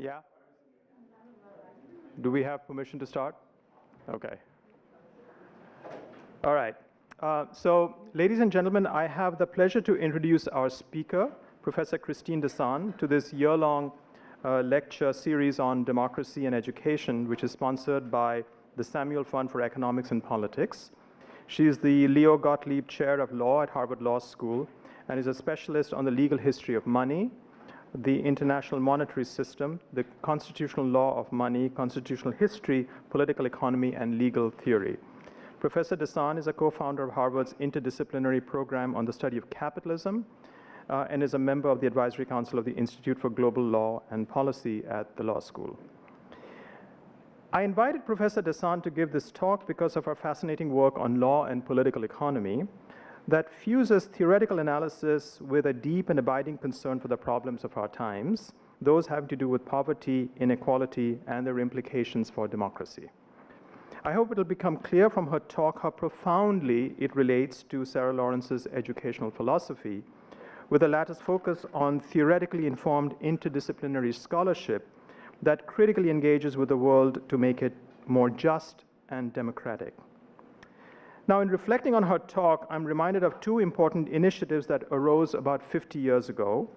Yeah? Do we have permission to start? Okay. All right. Ladies and gentlemen, I have the pleasure to introduce our speaker, Professor Christine Desan, to this year-long lecture series on democracy and education, which is sponsored by the Samuel Fund for Economics and Politics. She is the Leo Gottlieb Chair of Law at Harvard Law School and is a specialist on the legal history of money, the international monetary system, the constitutional law of money, constitutional history, political economy, and legal theory. Professor Desan is a co-founder of Harvard's interdisciplinary program on the study of capitalism and is a member of the advisory council of the Institute for Global Law and Policy at the law school. I invited Professor Desan to give this talk because of her fascinating work on law and political economy that fuses theoretical analysis with a deep and abiding concern for the problems of our times, those having to do with poverty, inequality, and their implications for democracy. I hope it will become clear from her talk how profoundly it relates to Sarah Lawrence's educational philosophy, with the latter's focus on theoretically informed interdisciplinary scholarship that critically engages with the world to make it more just and democratic. Now, in reflecting on her talk, I'm reminded of two important initiatives that arose about 50 years ago.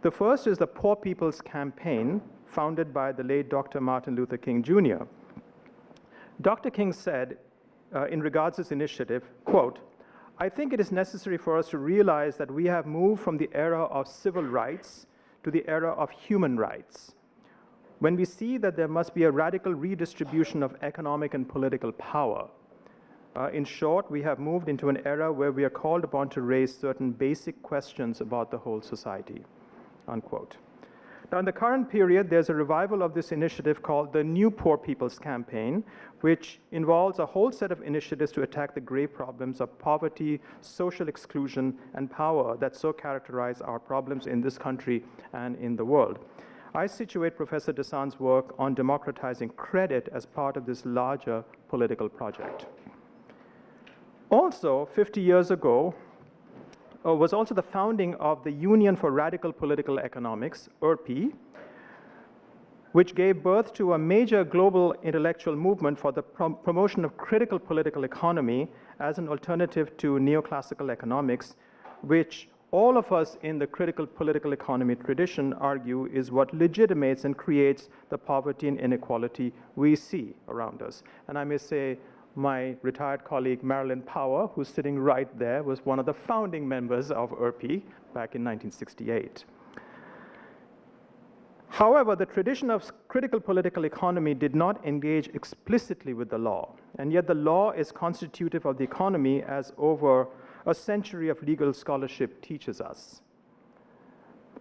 The first is the Poor People's Campaign, founded by the late Dr. Martin Luther King, Jr. Dr. King said, in regards to this initiative, quote, "I think it is necessary for us to realize that we have moved from the era of civil rights to the era of human rights. When we see that there must be a radical redistribution of economic and political power. In short, we have moved into an era where we are called upon to raise certain basic questions about the whole society," unquote. Now, in the current period, there's a revival of this initiative called the New Poor People's Campaign, which involves a whole set of initiatives to attack the grave problems of poverty, social exclusion, and power that so characterize our problems in this country and in the world. I situate Professor Desan's work on democratizing credit as part of this larger political project. Also, 50 years ago, was also the founding of the Union for Radical Political Economics, URPE, which gave birth to a major global intellectual movement for the promotion of critical political economy as an alternative to neoclassical economics, which all of us in the critical political economy tradition argue is what legitimates and creates the poverty and inequality we see around us. And I may say, my retired colleague Marilyn Power, who's sitting right there, was one of the founding members of URPE back in 1968. However, the tradition of critical political economy did not engage explicitly with the law, and yet the law is constitutive of the economy, as over a century of legal scholarship teaches us.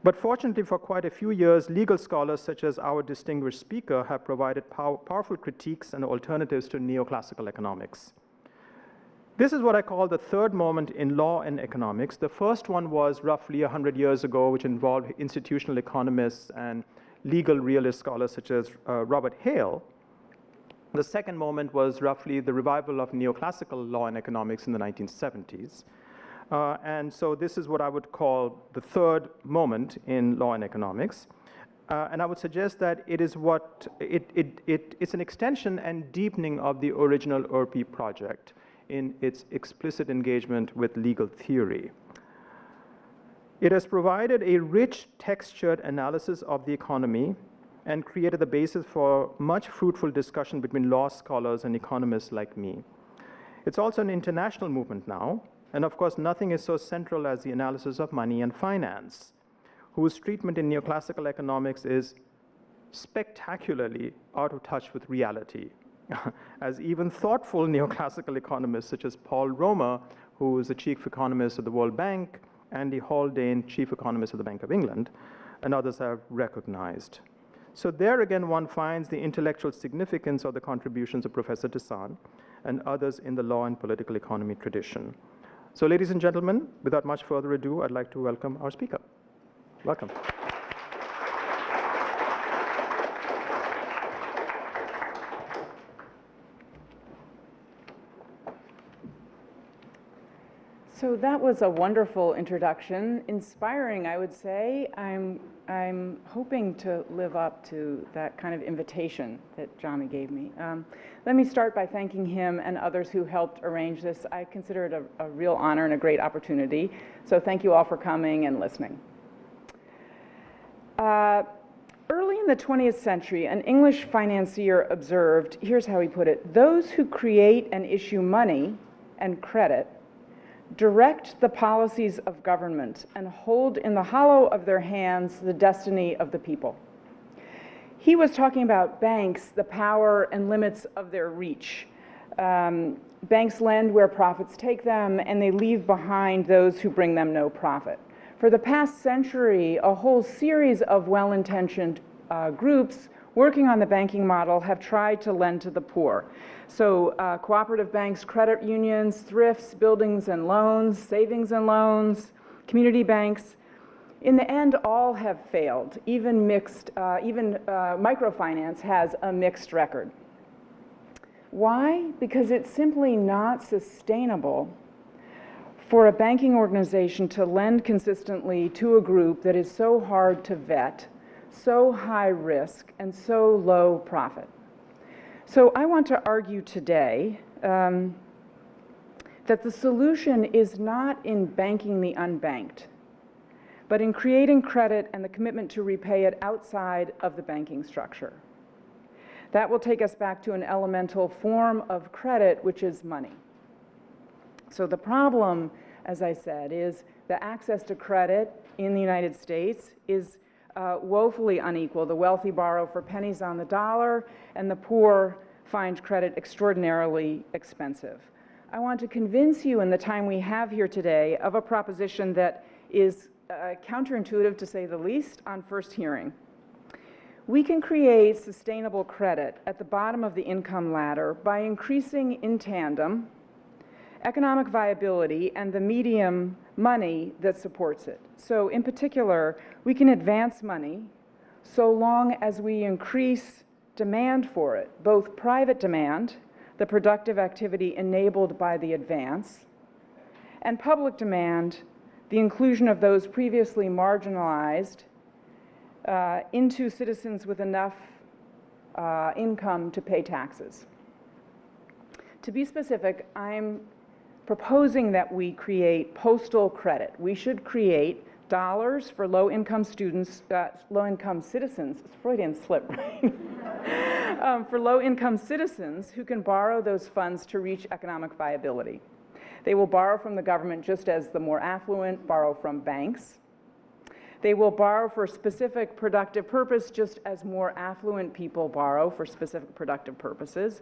But fortunately, for quite a few years, legal scholars such as our distinguished speaker have provided powerful critiques and alternatives to neoclassical economics. This is what I call the third moment in law and economics. The first one was roughly 100 years ago, which involved institutional economists and legal realist scholars such as Robert Hale. The second moment was roughly the revival of neoclassical law and economics in the 1970s. And so this is what I would call the third moment in law and economics. And I would suggest that it is it's an extension and deepening of the original URPE project in its explicit engagement with legal theory. It has provided a rich textured analysis of the economy and created the basis for much fruitful discussion between law scholars and economists like me. It's also an international movement now. And of course, nothing is so central as the analysis of money and finance, whose treatment in neoclassical economics is spectacularly out of touch with reality, as even thoughtful neoclassical economists such as Paul Romer, who is the chief economist of the World Bank, Andy Haldane, chief economist of the Bank of England, and others have recognized. So there again, one finds the intellectual significance of the contributions of Professor Desan and others in the law and political economy tradition. So, ladies and gentlemen, without much further ado, I'd like to welcome our speaker. Welcome. So that was a wonderful introduction, inspiring, I would say. I'm hoping to live up to that kind of invitation that Johnny gave me. Let me start by thanking him and others who helped arrange this. I consider it a real honor and a great opportunity. So thank you all for coming and listening. Early in the 20th century, an English financier observed, here's how he put it: those who create and issue money and credit direct the policies of government and hold in the hollow of their hands the destiny of the people. He was talking about banks, the power and limits of their reach. Banks lend where profits take them, and they leave behind those who bring them no profit. For the past century, a whole series of well-intentioned groups working on the banking model have tried to lend to the poor. So cooperative banks, credit unions, thrifts, buildings and loans, savings and loans, community banks. In the end, all have failed. Even microfinance has a mixed record. Why? Because it's simply not sustainable for a banking organization to lend consistently to a group that is so hard to vet, so high risk, and so low profit. So I want to argue today that the solution is not in banking the unbanked, but in creating credit and the commitment to repay it outside of the banking structure. That will take us back to an elemental form of credit, which is money. So the problem, as I said, is the access to credit in the United States is woefully unequal. The wealthy borrow for pennies on the dollar, and the poor find credit extraordinarily expensive. I want to convince you in the time we have here today of a proposition that is counterintuitive, to say the least, on first hearing. We can create sustainable credit at the bottom of the income ladder by increasing in tandem economic viability and the medium money that supports it. So in particular, we can advance money so long as we increase demand for it, both private demand, the productive activity enabled by the advance, and public demand, the inclusion of those previously marginalized into citizens with enough income to pay taxes. To be specific, I'm proposing that we create postal credit. We should create dollars for low-income students, low-income citizens, it's Freudian slip, right? For low-income citizens who can borrow those funds to reach economic viability. They will borrow from the government just as the more affluent borrow from banks. They will borrow for a specific productive purpose just as more affluent people borrow for specific productive purposes.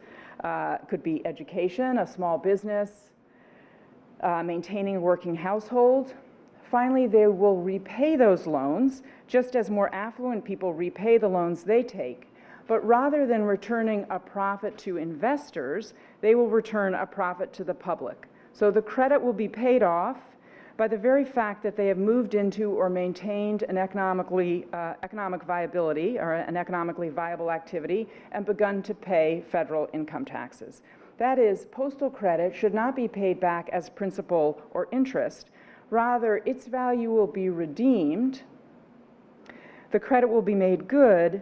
Could be education, a small business, maintaining a working household. Finally, they will repay those loans just as more affluent people repay the loans they take. But rather than returning a profit to investors, they will return a profit to the public. So the credit will be paid off by the very fact that they have moved into or maintained an economic viability or an economically viable activity and begun to pay federal income taxes. That is, postal credit should not be paid back as principal or interest. Rather, its value will be redeemed. The credit will be made good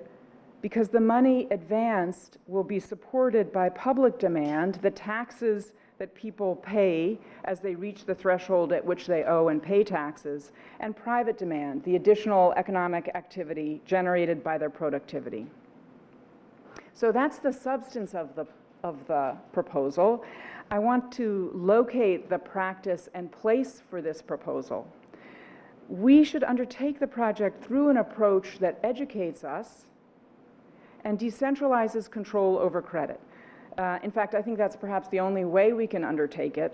because the money advanced will be supported by public demand, the taxes that people pay as they reach the threshold at which they owe and pay taxes, and private demand, the additional economic activity generated by their productivity. So that's the substance of the proposal. I want to locate the practice and place for this proposal. We should undertake the project through an approach that educates us and decentralizes control over credit. In fact, I think that's perhaps the only way we can undertake it.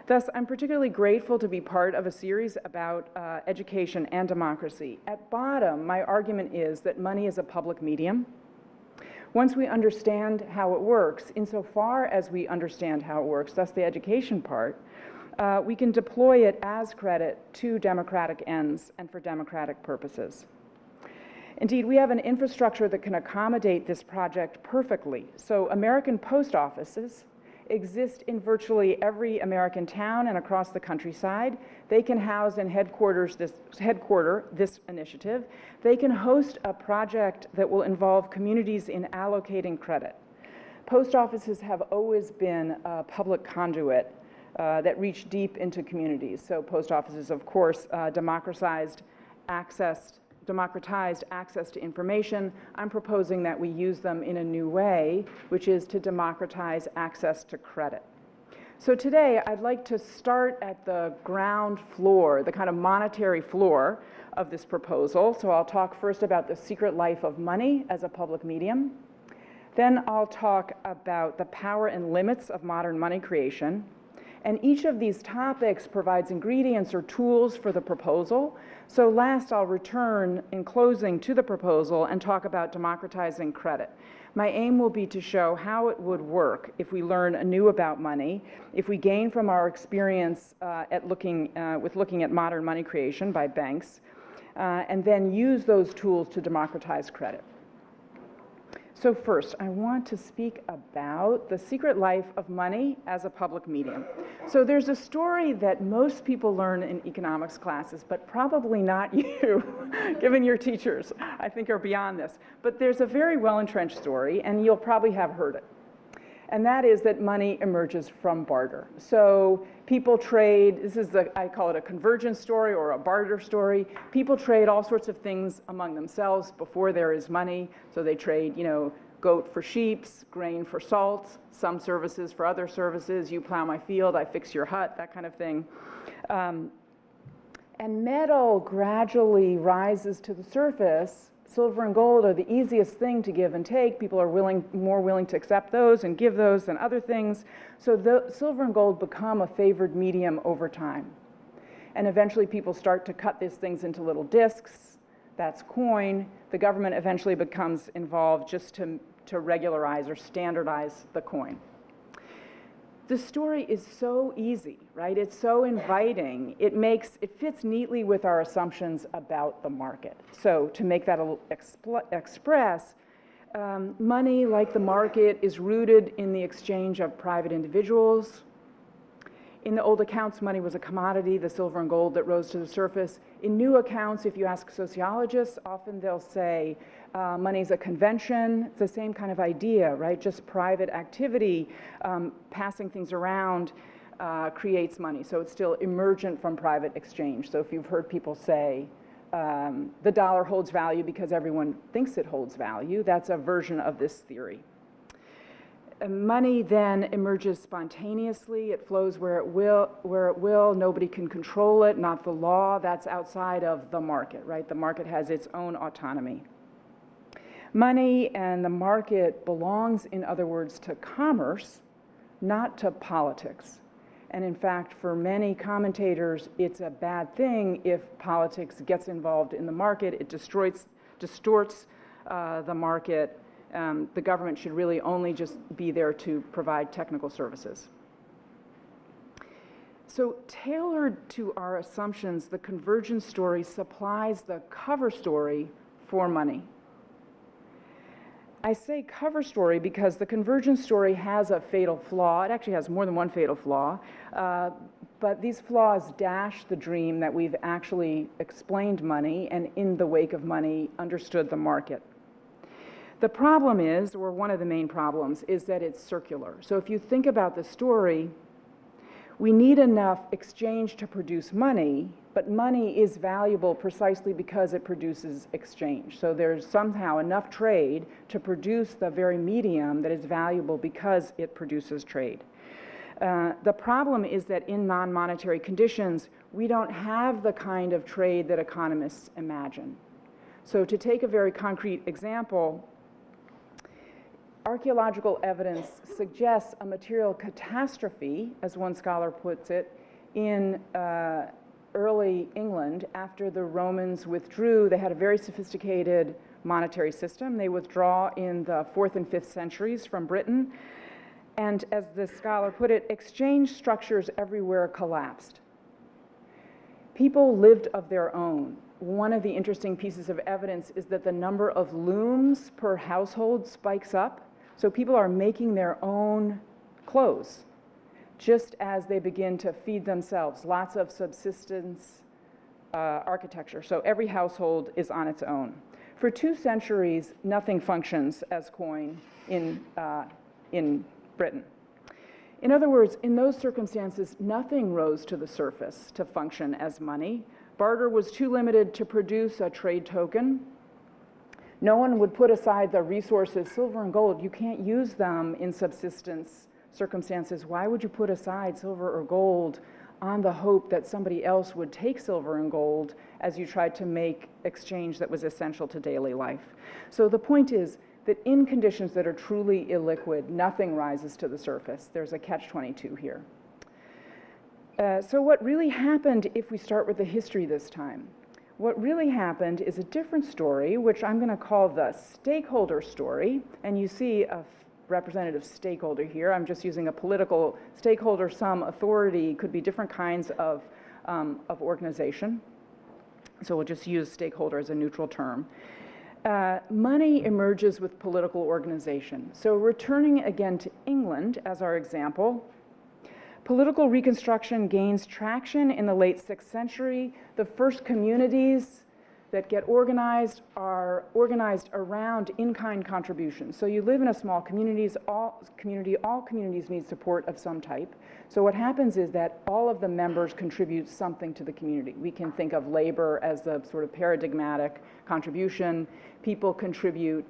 Thus, I'm particularly grateful to be part of a series about education and democracy. At bottom, my argument is that money is a public medium. Once we understand how it works, insofar as we understand how it works, thus the education part, we can deploy it as credit to democratic ends and for democratic purposes. Indeed, we have an infrastructure that can accommodate this project perfectly. So American post offices exist in virtually every American town and across the countryside. They can house and headquarter this initiative. They can host a project that will involve communities in allocating credit. Post offices have always been a public conduit that reach deep into communities. So post offices, of course, democratized access to information. I'm proposing that we use them in a new way, which is to democratize access to credit. So today, I'd like to start at the ground floor, the kind of monetary floor of this proposal. So I'll talk first about the secret life of money as a public medium. Then I'll talk about the power and limits of modern money creation. And each of these topics provides ingredients or tools for the proposal. So last, I'll return in closing to the proposal and talk about democratizing credit. My aim will be to show how it would work if we learn anew about money, if we gain from our experience looking at modern money creation by banks, and then use those tools to democratize credit. So first, I want to speak about the secret life of money as a public medium. So there's a story that most people learn in economics classes, but probably not you, given your teachers, I think, are beyond this. But there's a very well-entrenched story, and you'll probably have heard it. And that is that money emerges from barter. So people trade, I call it a convergence story or a barter story. People trade all sorts of things among themselves before there is money. So they trade, goat for sheep, grain for salt, some services for other services. You plow my field, I fix your hut, that kind of thing. And metal gradually rises to the surface. Silver and gold are the easiest thing to give and take. People are more willing to accept those and give those than other things. So the silver and gold become a favored medium over time. And eventually people start to cut these things into little discs. That's coin. The government eventually becomes involved just to regularize or standardize the coin. The story is so easy, right? It's so inviting. It fits neatly with our assumptions about the market. So to make that express, money, like the market, is rooted in the exchange of private individuals. In the old accounts, money was a commodity, the silver and gold that rose to the surface. In new accounts, if you ask sociologists, often they'll say money's a convention. It's the same kind of idea, right? Just private activity, passing things around creates money. So it's still emergent from private exchange. So if you've heard people say the dollar holds value because everyone thinks it holds value, that's a version of this theory. Money then emerges spontaneously. It flows where it will. Nobody can control it, not the law. That's outside of the market, right? The market has its own autonomy. Money and the market belongs, in other words, to commerce, not to politics. And in fact, for many commentators, it's a bad thing if politics gets involved in the market. It distorts the market. The government should really only just be there to provide technical services. So tailored to our assumptions, the convergence story supplies the cover story for money. I say cover story because the convergence story has a fatal flaw. It actually has more than one fatal flaw. But these flaws dash the dream that we've actually explained money and in the wake of money understood the market. The problem is, or one of the main problems, is that it's circular. So if you think about the story, we need enough exchange to produce money, but money is valuable precisely because it produces exchange. So there's somehow enough trade to produce the very medium that is valuable because it produces trade. The problem is that in non-monetary conditions, we don't have the kind of trade that economists imagine. So to take a very concrete example, archaeological evidence suggests a material catastrophe, as one scholar puts it, in early England after the Romans withdrew. They had a very sophisticated monetary system. They withdraw in the 4th and 5th centuries from Britain. And as the scholar put it, exchange structures everywhere collapsed. People lived of their own. One of the interesting pieces of evidence is that the number of looms per household spikes up. So people are making their own close, just as they begin to feed themselves. Lots of subsistence architecture. So every household is on its own. For 2 centuries, nothing functions as coin in Britain. In other words, in those circumstances, nothing rose to the surface to function as money. Barter was too limited to produce a trade token. No one would put aside the resources, silver and gold. You can't use them in subsistence circumstances. Why would you put aside silver or gold on the hope that somebody else would take silver and gold as you tried to make exchange that was essential to daily life? So the point is that in conditions that are truly illiquid, nothing rises to the surface. There's a catch-22 here. So what really happened, if we start with the history this time, what really happened is a different story, which I'm going to call the stakeholder story. And you see a representative stakeholder here. I'm just using a political stakeholder. Some authority could be different kinds of organization. So we'll just use stakeholder as a neutral term. Money emerges with political organization. So returning again to England as our example, political reconstruction gains traction in the late 6th century. The first communities that get organized are organized around in-kind contributions. So you live in a small community, all communities need support of some type. So what happens is that all of the members contribute something to the community. We can think of labor as the sort of paradigmatic contribution. People contribute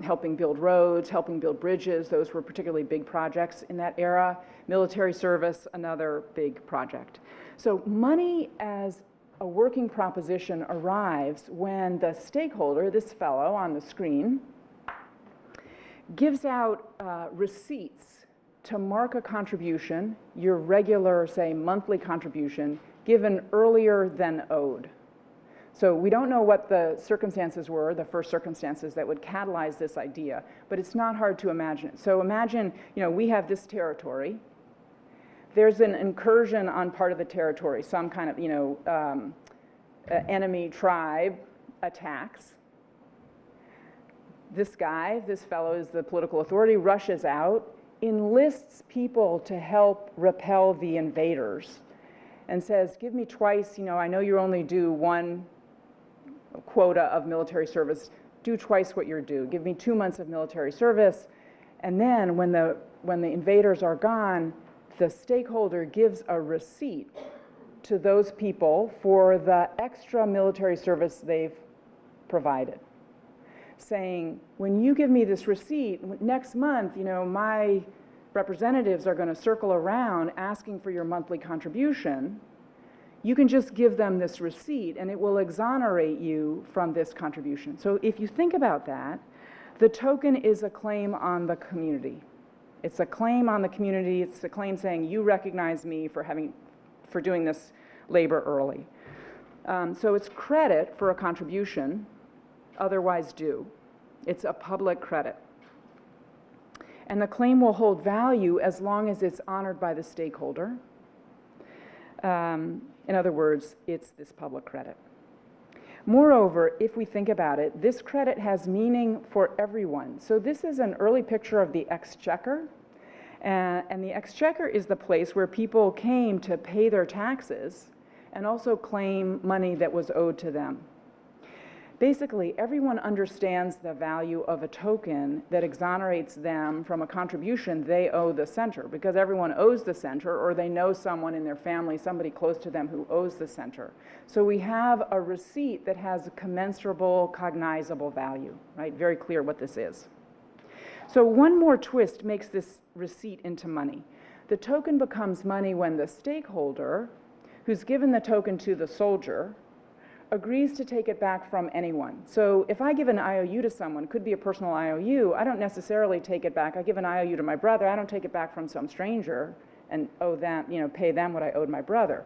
helping build roads, helping build bridges. Those were particularly big projects in that era. Military service, another big project. So money as a working proposition arrives when the stakeholder, this fellow on the screen, gives out receipts to mark a contribution, your regular, say, monthly contribution, given earlier than owed. So we don't know what the circumstances were, the first circumstances that would catalyze this idea, but it's not hard to imagine it. So imagine, we have this territory. There's an incursion on part of the territory, some kind of, enemy tribe attacks. This guy, this fellow is the political authority, rushes out, enlists people to help repel the invaders, and says, give me twice, I know you only do 1 quota of military service, do twice what you're due. Give me 2 months of military service, and then when the invaders are gone, the stakeholder gives a receipt to those people for the extra military service they've provided, saying, when you give me this receipt, next month, my representatives are going to circle around asking for your monthly contribution. You can just give them this receipt and it will exonerate you from this contribution. So if you think about that, the token is a claim on the community. It's a claim on the community. It's a claim saying you recognize me for doing this labor early. So it's credit for a contribution, otherwise due. It's a public credit. And the claim will hold value as long as it's honored by the stakeholder. In other words, it's this public credit. Moreover, if we think about it, this credit has meaning for everyone. So this is an early picture of the exchequer. And the exchequer is the place where people came to pay their taxes and also claim money that was owed to them. Basically, everyone understands the value of a token that exonerates them from a contribution they owe the center, because everyone owes the center, or they know someone in their family, somebody close to them who owes the center. So we have a receipt that has a commensurable, cognizable value, right? Very clear what this is. So one more twist makes this receipt into money. The token becomes money when the stakeholder, who's given the token to the soldier, agrees to take it back from anyone. So if I give an IOU to someone, could be a personal IOU, I don't necessarily take it back. I give an IOU to my brother, I don't take it back from some stranger and owe them, pay them what I owed my brother.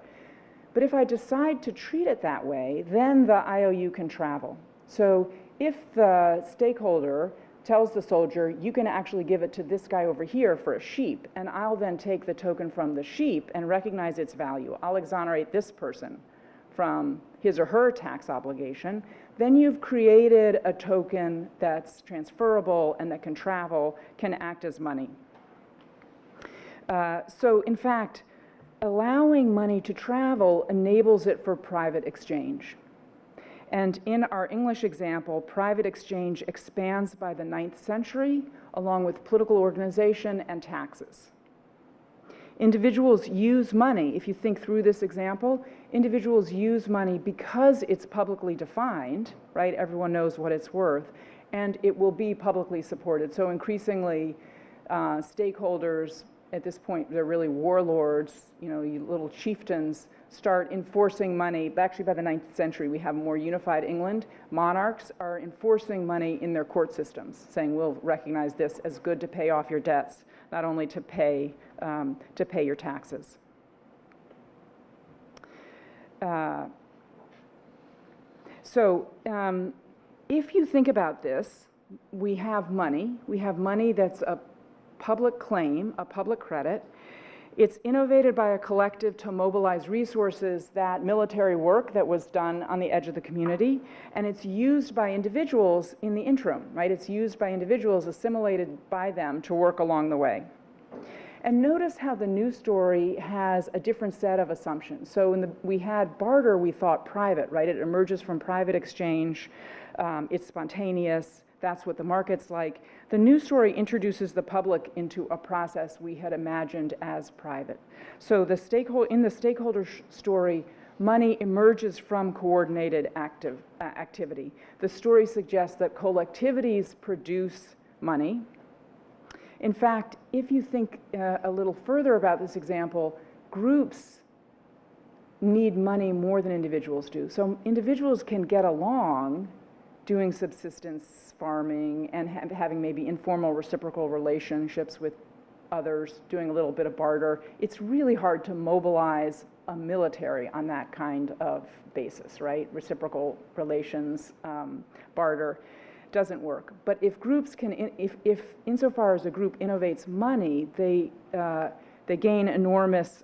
But if I decide to treat it that way, then the IOU can travel. So if the stakeholder tells the soldier, you can actually give it to this guy over here for a sheep, and I'll then take the token from the sheep and recognize its value. I'll exonerate this person from his or her tax obligation. Then you've created a token that's transferable and that can travel, can act as money. So in fact, allowing money to travel enables it for private exchange. And in our English example, private exchange expands by the 9th century, along with political organization and taxes. Individuals use money, if you think through this example, individuals use money because it's publicly defined, right? Everyone knows what it's worth, and it will be publicly supported. So increasingly, stakeholders, at this point, they're really warlords, you know, little chieftains, start enforcing money. Actually, by the 9th century, we have more unified England. Monarchs are enforcing money in their court systems, saying, we'll recognize this as good to pay off your debts, not only to pay your taxes. If you think about this, we have money. We have money that's a public claim, a public credit. It's innovated by a collective to mobilize resources, that military work that was done on the edge of the community, and it's used by individuals in the interim, right? It's used by individuals, assimilated by them to work along the way. And notice how the new story has a different set of assumptions. So we had barter, we thought private, right? It emerges from private exchange, it's spontaneous, that's what the market's like. The new story introduces the public into a process we had imagined as private. So in the stakeholder story, money emerges from coordinated activity. The story suggests that collectivities produce money. In fact, if you think a little further about this example, groups need money more than individuals do. So individuals can get along doing subsistence farming and having maybe informal reciprocal relationships with others, doing a little bit of barter. It's really hard to mobilize a military on that kind of basis, right? Reciprocal relations, barter doesn't work. But if groups can, if insofar as a group innovates money, they gain enormous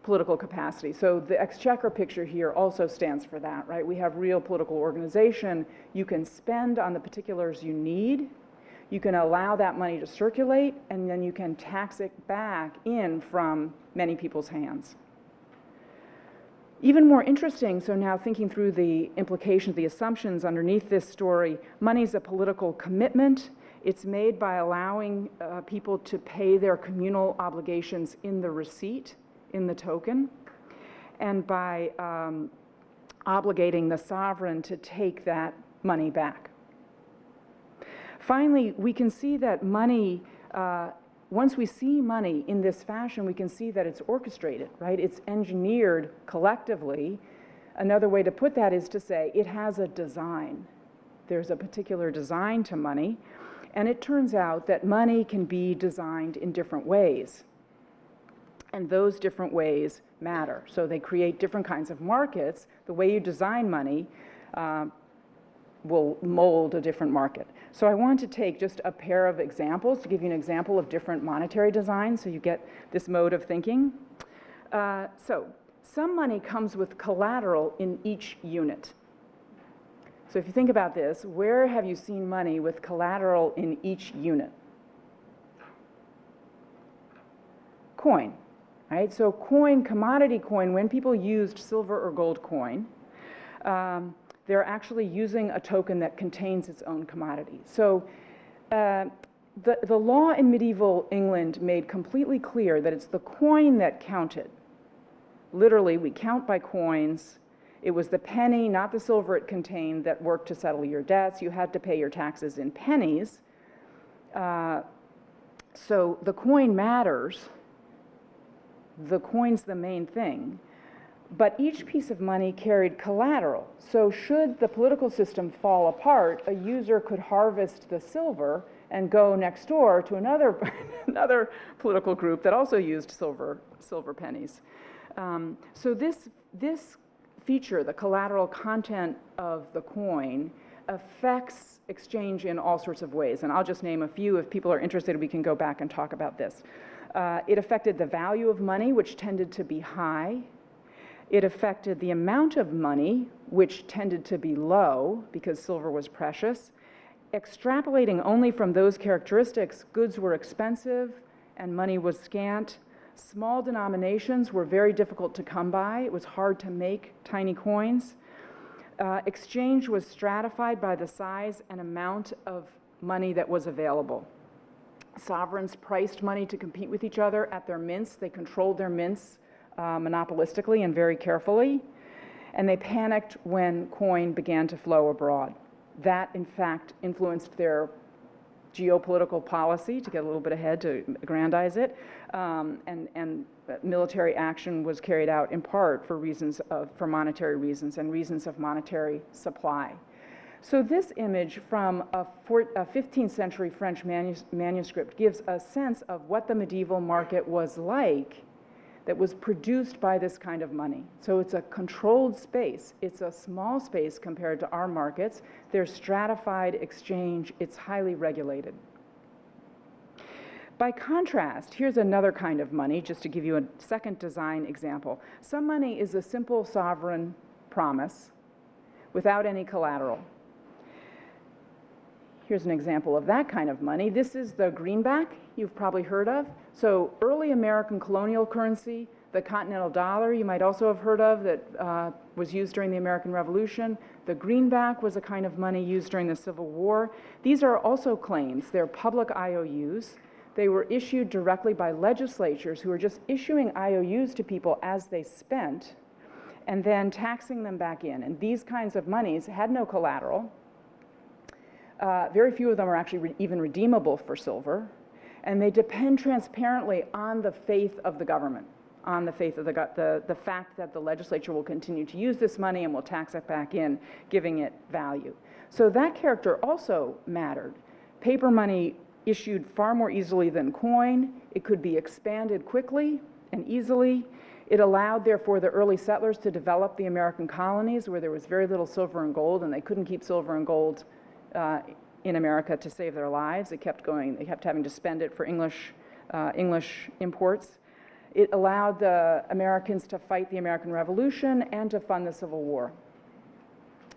political capacity. So the exchequer picture here also stands for that, right? We have real political organization. You can spend on the particulars you need. You can allow that money to circulate, and then you can tax it back in from many people's hands. Even more interesting, so now thinking through the implications, the assumptions underneath this story, money's a political commitment. It's made by allowing people to pay their communal obligations in the receipt, in the token, and by obligating the sovereign to take that money back. Finally, we can see that money, once we see money in this fashion, we can see that it's orchestrated, right? It's engineered collectively. Another way to put that is to say it has a design. There's a particular design to money, and it turns out that money can be designed in different ways. And those different ways matter. So they create different kinds of markets. The way you design money will mold a different market. So I want to take just a pair of examples to give you an example of different monetary designs so you get this mode of thinking. So some money comes with collateral in each unit. So if you think about this, where have you seen money with collateral in each unit? Coin. Right? So coin, commodity coin, when people used silver or gold coin, they're actually using a token that contains its own commodity. So the law in medieval England made completely clear that it's the coin that counted. Literally, we count by coins. It was the penny, not the silver it contained, that worked to settle your debts. You had to pay your taxes in pennies. So the coin matters. The coin's the main thing, but each piece of money carried collateral. So should the political system fall apart, a user could harvest the silver and go next door to another political group that also used silver pennies. So this feature, the collateral content of the coin, affects exchange in all sorts of ways. And I'll just name a few. If people are interested, we can go back and talk about this. It affected the value of money, which tended to be high. It affected the amount of money, which tended to be low because silver was precious. Extrapolating only from those characteristics, goods were expensive and money was scant. Small denominations were very difficult to come by. It was hard to make tiny coins. Exchange was stratified by the size and amount of money that was available. Sovereigns priced money to compete with each other at their mints. They controlled their mints monopolistically and very carefully. And they panicked when coin began to flow abroad. That, in fact, influenced their geopolitical policy, to get a little bit ahead, to aggrandize it, and military action was carried out in part for monetary reasons and reasons of monetary supply. So this image from a 15th century French manuscript gives a sense of what the medieval market was like that was produced by this kind of money. So it's a controlled space. It's a small space compared to our markets. There's stratified exchange. It's highly regulated. By contrast, here's another kind of money, just to give you a second design example. Some money is a simple sovereign promise without any collateral. Here's an example of that kind of money. This is the greenback you've probably heard of. So early American colonial currency, the continental dollar you might also have heard of that was used during the American Revolution. The greenback was a kind of money used during the Civil War. These are also claims. They're public IOUs. They were issued directly by legislatures who were just issuing IOUs to people as they spent and then taxing them back in. And these kinds of monies had no collateral. Very few of them are actually even redeemable for silver, and they depend transparently on the faith of the government, on the faith of the fact that the legislature will continue to use this money and will tax it back in, giving it value. So that character also mattered. Paper money issued far more easily than coin. It could be expanded quickly and easily. It allowed, therefore, the early settlers to develop the American colonies where there was very little silver and gold, and they couldn't keep silver and gold in America to save their lives. It kept going. They kept having to spend it for English imports. It allowed the Americans to fight the American Revolution and to fund the Civil War.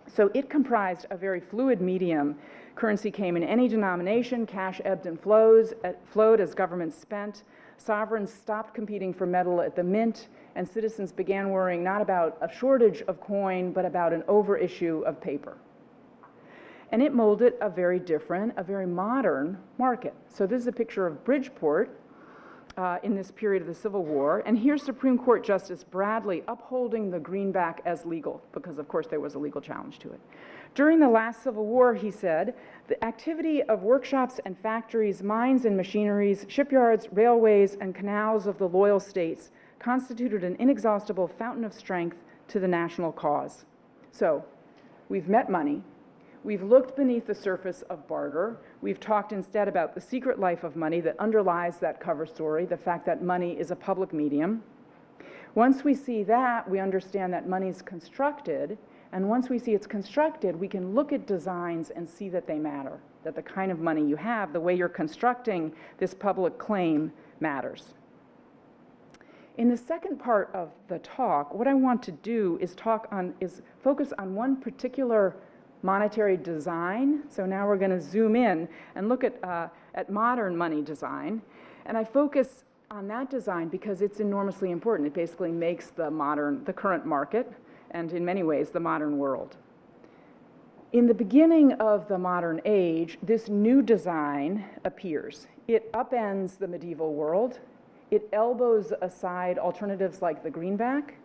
So it comprised a very fluid medium. Currency came in any denomination. Cash ebbed and flowed as governments spent. Sovereigns stopped competing for metal at the mint, and citizens began worrying not about a shortage of coin, but about an overissue of paper. And it molded a very different, a very modern market. So this is a picture of Bridgeport in this period of the Civil War. And here's Supreme Court Justice Bradley upholding the greenback as legal, because of course there was a legal challenge to it. During the last Civil War, he said, the activity of workshops and factories, mines and machineries, shipyards, railways, and canals of the loyal states constituted an inexhaustible fountain of strength to the national cause. So we've met money. We've looked beneath the surface of barter. We've talked instead about the secret life of money that underlies that cover story, the fact that money is a public medium. Once we see that, we understand that money's constructed, and once we see it's constructed, we can look at designs and see that they matter, that the kind of money you have, the way you're constructing this public claim matters. In the second part of the talk, what I want to do is focus on one particular monetary design. So now we're going to zoom in and look at modern money design. And I focus on that design because it's enormously important. It basically makes the current market, and in many ways, the modern world. In the beginning of the modern age, this new design appears. It upends the medieval world. It elbows aside alternatives like the greenback.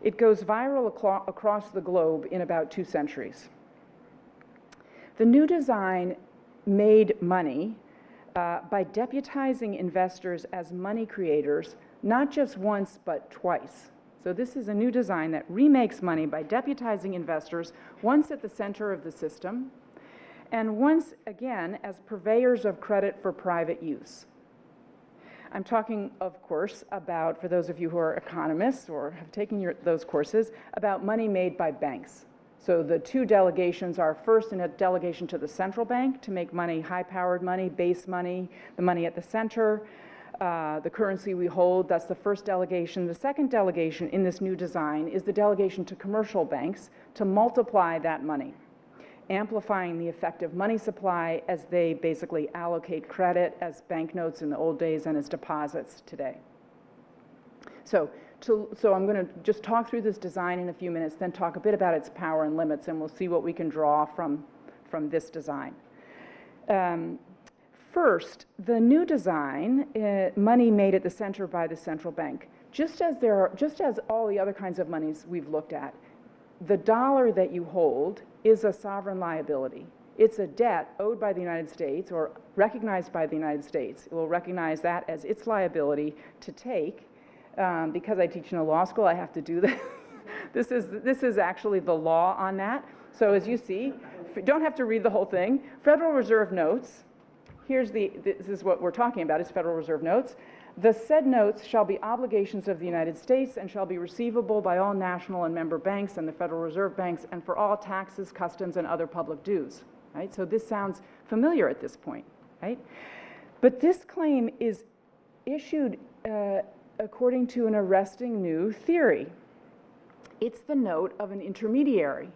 It goes viral across the globe in about 2 centuries. The new design made money by deputizing investors as money creators, not just once, but twice. So this is a new design that remakes money by deputizing investors once at the center of the system, and once again as purveyors of credit for private use. I'm talking, of course, about, for those of you who are economists or have taken those courses, about money made by banks. So the two delegations are first a delegation to the central bank to make money, high-powered money, base money, the money at the center, the currency we hold. That's the first delegation. The second delegation in this new design is the delegation to commercial banks to multiply that money. amplifying the effective money supply as they basically allocate credit as banknotes in the old days and as deposits today. So I'm going to just talk through this design in a few minutes, then talk a bit about its power and limits, and we'll see what we can draw from this design. First, the new design, money made at the center by the central bank. Just as all the other kinds of monies we've looked at, the dollar that you hold is a sovereign liability. It's a debt owed by the United States or recognized by the United States. It will recognize that as its liability to take. Because I teach in a law school, I have to do that. This is actually the law on that. So as you see, you don't have to read the whole thing. Federal Reserve notes, this is what we're talking about, is Federal Reserve notes. The said notes shall be obligations of the United States and shall be receivable by all national and member banks and the Federal Reserve banks and for all taxes, customs, and other public dues. Right? So this sounds familiar at this point, right? But this claim is issued according to an arresting new theory. It's the note of an intermediary.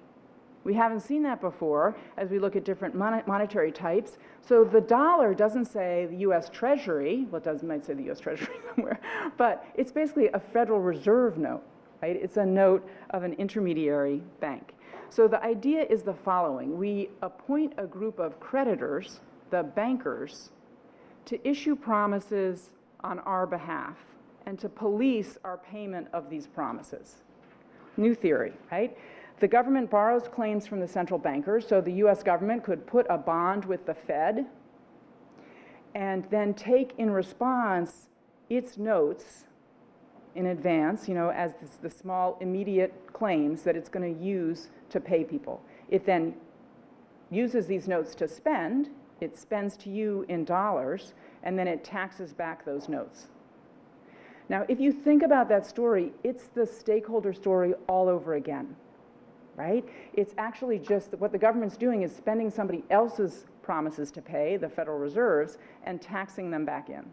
We haven't seen that before as we look at different monetary types. So the dollar doesn't say the US Treasury, well, it might say the US Treasury somewhere, but it's basically a Federal Reserve note, right? It's a note of an intermediary bank. So the idea is the following. We appoint a group of creditors, the bankers, to issue promises on our behalf and to police our payment of these promises. New theory, right? The government borrows claims from the central bankers, so the US government could put a bond with the Fed and then take in response its notes in advance, as the small immediate claims that it's going to use to pay people. It then uses these notes to spend, it spends to you in dollars, and then it taxes back those notes. Now, if you think about that story, it's the stakeholder story all over again. Right? It's actually just that what the government's doing is spending somebody else's promises to pay, the Federal Reserves, and taxing them back in.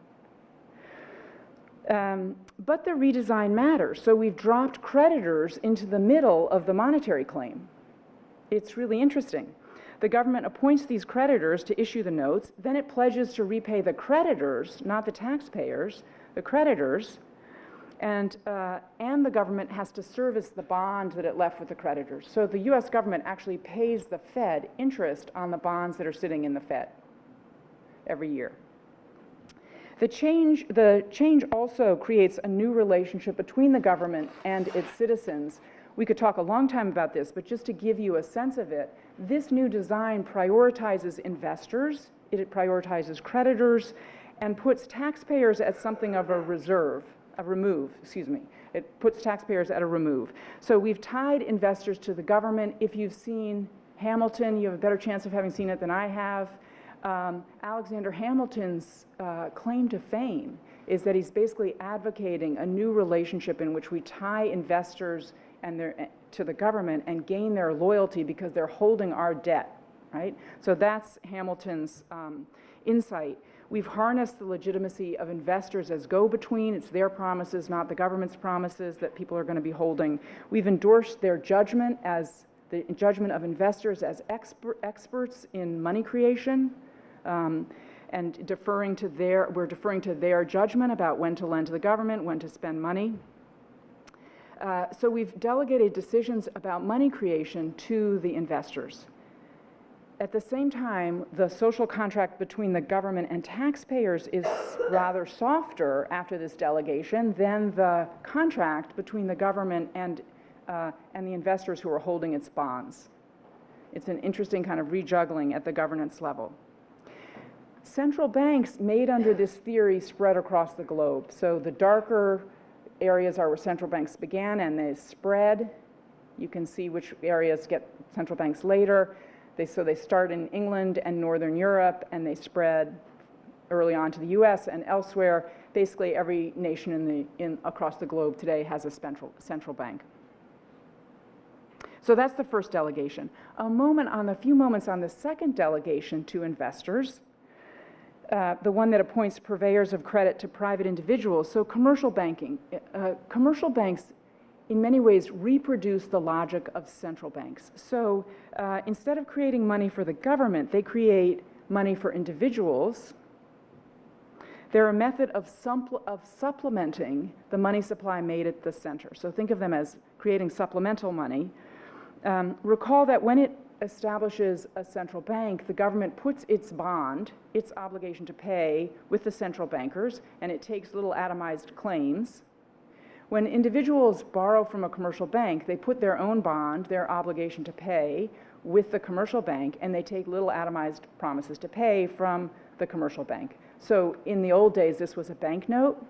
But the redesign matters. So we've dropped creditors into the middle of the monetary claim. It's really interesting. The government appoints these creditors to issue the notes, then it pledges to repay the creditors, not the taxpayers, the creditors, and the government has to service the bond that it left with the creditors. So the US government actually pays the Fed interest on the bonds that are sitting in the Fed every year. The change also creates a new relationship between the government and its citizens. We could talk a long time about this, but just to give you a sense of it, this new design prioritizes investors, it prioritizes creditors, and puts taxpayers at something of a remove. It puts taxpayers at a remove. So we've tied investors to the government. If you've seen Hamilton, you have a better chance of having seen it than I have. Alexander Hamilton's claim to fame is that he's basically advocating a new relationship in which we tie investors to the government and gain their loyalty because they're holding our debt, right? So that's Hamilton's insight. We've harnessed the legitimacy of investors as go-between. It's their promises, not the government's promises, that people are going to be holding. We've endorsed their judgment as the judgment of investors as experts in money creation, and we're deferring to their judgment about when to lend to the government, when to spend money. So we've delegated decisions about money creation to the investors. At the same time, the social contract between the government and taxpayers is rather softer after this delegation than the contract between the government and the investors who are holding its bonds. It's an interesting kind of rejuggling at the governance level. Central banks made under this theory spread across the globe. So the darker areas are where central banks began and they spread. You can see which areas get central banks later. So they start in England and Northern Europe, and they spread early on to the US and elsewhere. Basically, every nation across the globe today has a central bank. So that's the first delegation. A few moments on the second delegation to investors, the one that appoints purveyors of credit to private individuals. So commercial banking. Commercial banks in many ways reproduce the logic of central banks. So instead of creating money for the government, they create money for individuals. They're a method of supplementing the money supply made at the center. So think of them as creating supplemental money. Recall that when it establishes a central bank, the government puts its bond, its obligation to pay, with the central bankers, and it takes little atomized claims. When individuals borrow from a commercial bank, they put their own bond, their obligation to pay, with the commercial bank, and they take little atomized promises to pay from the commercial bank. So in the old days, this was a banknote.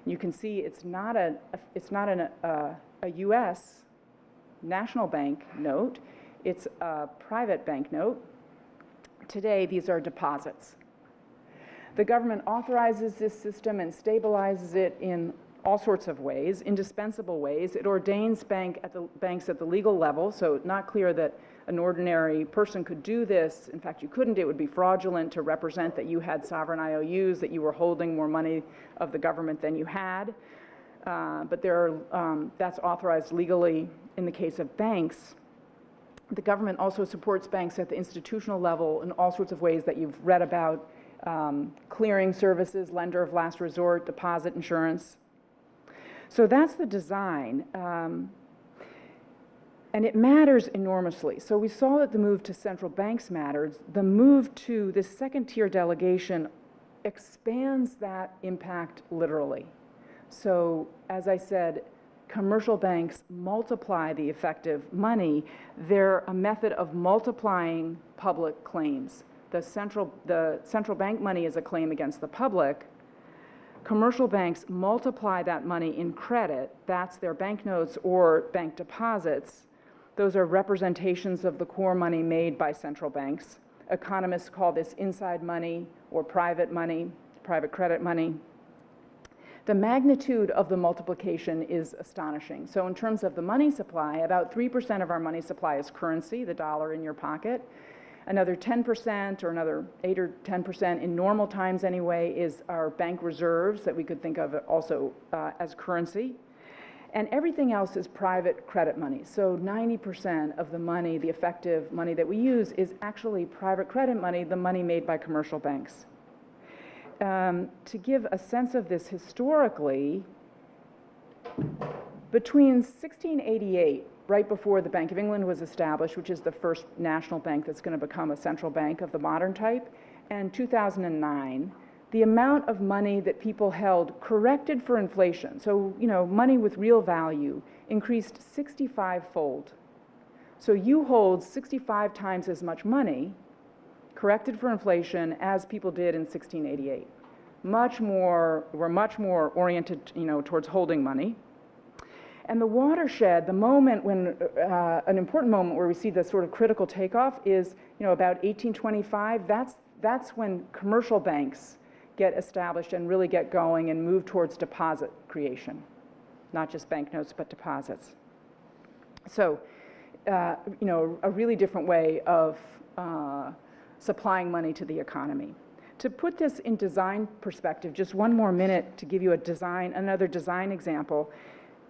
You can see it's not a U.S. national bank note. It's a private banknote. Today, these are deposits. The government authorizes this system and stabilizes it in all sorts of ways, indispensable ways. It ordains banks at the legal level, so not clear that an ordinary person could do this. In fact, you couldn't. It would be fraudulent to represent that you had sovereign IOUs, that you were holding more money of the government than you had. But that's authorized legally in the case of banks. The government also supports banks at the institutional level in all sorts of ways that you've read about: clearing services, lender of last resort, deposit insurance. So that's the design. And it matters enormously. So we saw that the move to central banks matters. The move to this second-tier delegation expands that impact literally. So as I said, commercial banks multiply the effective money. They're a method of multiplying public claims. The central bank money is a claim against the public. Commercial banks multiply that money in credit. That's their banknotes or bank deposits. Those are representations of the core money made by central banks. Economists call this inside money or private credit money. The magnitude of the multiplication is astonishing. So in terms of the money supply, about 3% of our money supply is currency, the dollar in your pocket. Another 10% or another 8 or 10% in normal times anyway is our bank reserves that we could think of also as currency. And everything else is private credit money. So 90% of the money, the effective money that we use, is actually private credit money, the money made by commercial banks. To give a sense of this historically, between 1688, right before the Bank of England was established, which is the first national bank that's going to become a central bank of the modern type, and 2009, the amount of money that people held corrected for inflation, so money with real value, increased 65-fold. So you hold 65 times as much money corrected for inflation as people did in 1688. We're much more oriented towards holding money. And the watershed, the moment when, an important moment where we see the sort of critical takeoff is, about 1825. That's when commercial banks get established and really get going and move towards deposit creation, not just banknotes, but deposits. So, a really different way of supplying money to the economy. To put this in design perspective, just one more minute to give you another design example.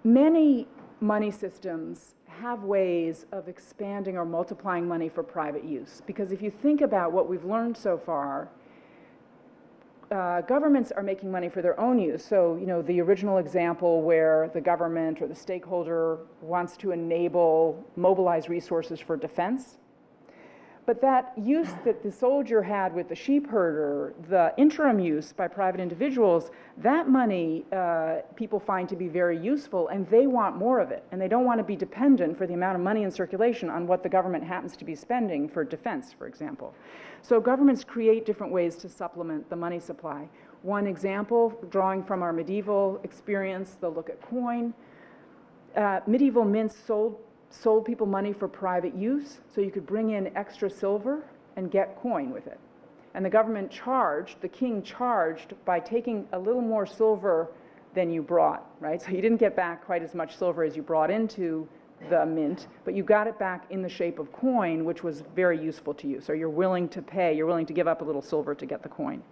Many money systems have ways of expanding or multiplying money for private use. Because if you think about what we've learned so far, governments are making money for their own use. So, the original example where the government or the stakeholder wants to mobilize resources for defense. But that use that the soldier had with the sheep herder, the interim use by private individuals, that money people find to be very useful, and they want more of it. And they don't want to be dependent for the amount of money in circulation on what the government happens to be spending for defense, for example. So governments create different ways to supplement the money supply. One example, drawing from our medieval experience, the look at coin. Medieval mints sold people money for private use, so you could bring in extra silver and get coin with it. And the king charged by taking a little more silver than you brought, right? So you didn't get back quite as much silver as you brought into the mint, but you got it back in the shape of coin, which was very useful to you. So you're willing to give up a little silver to get the coin.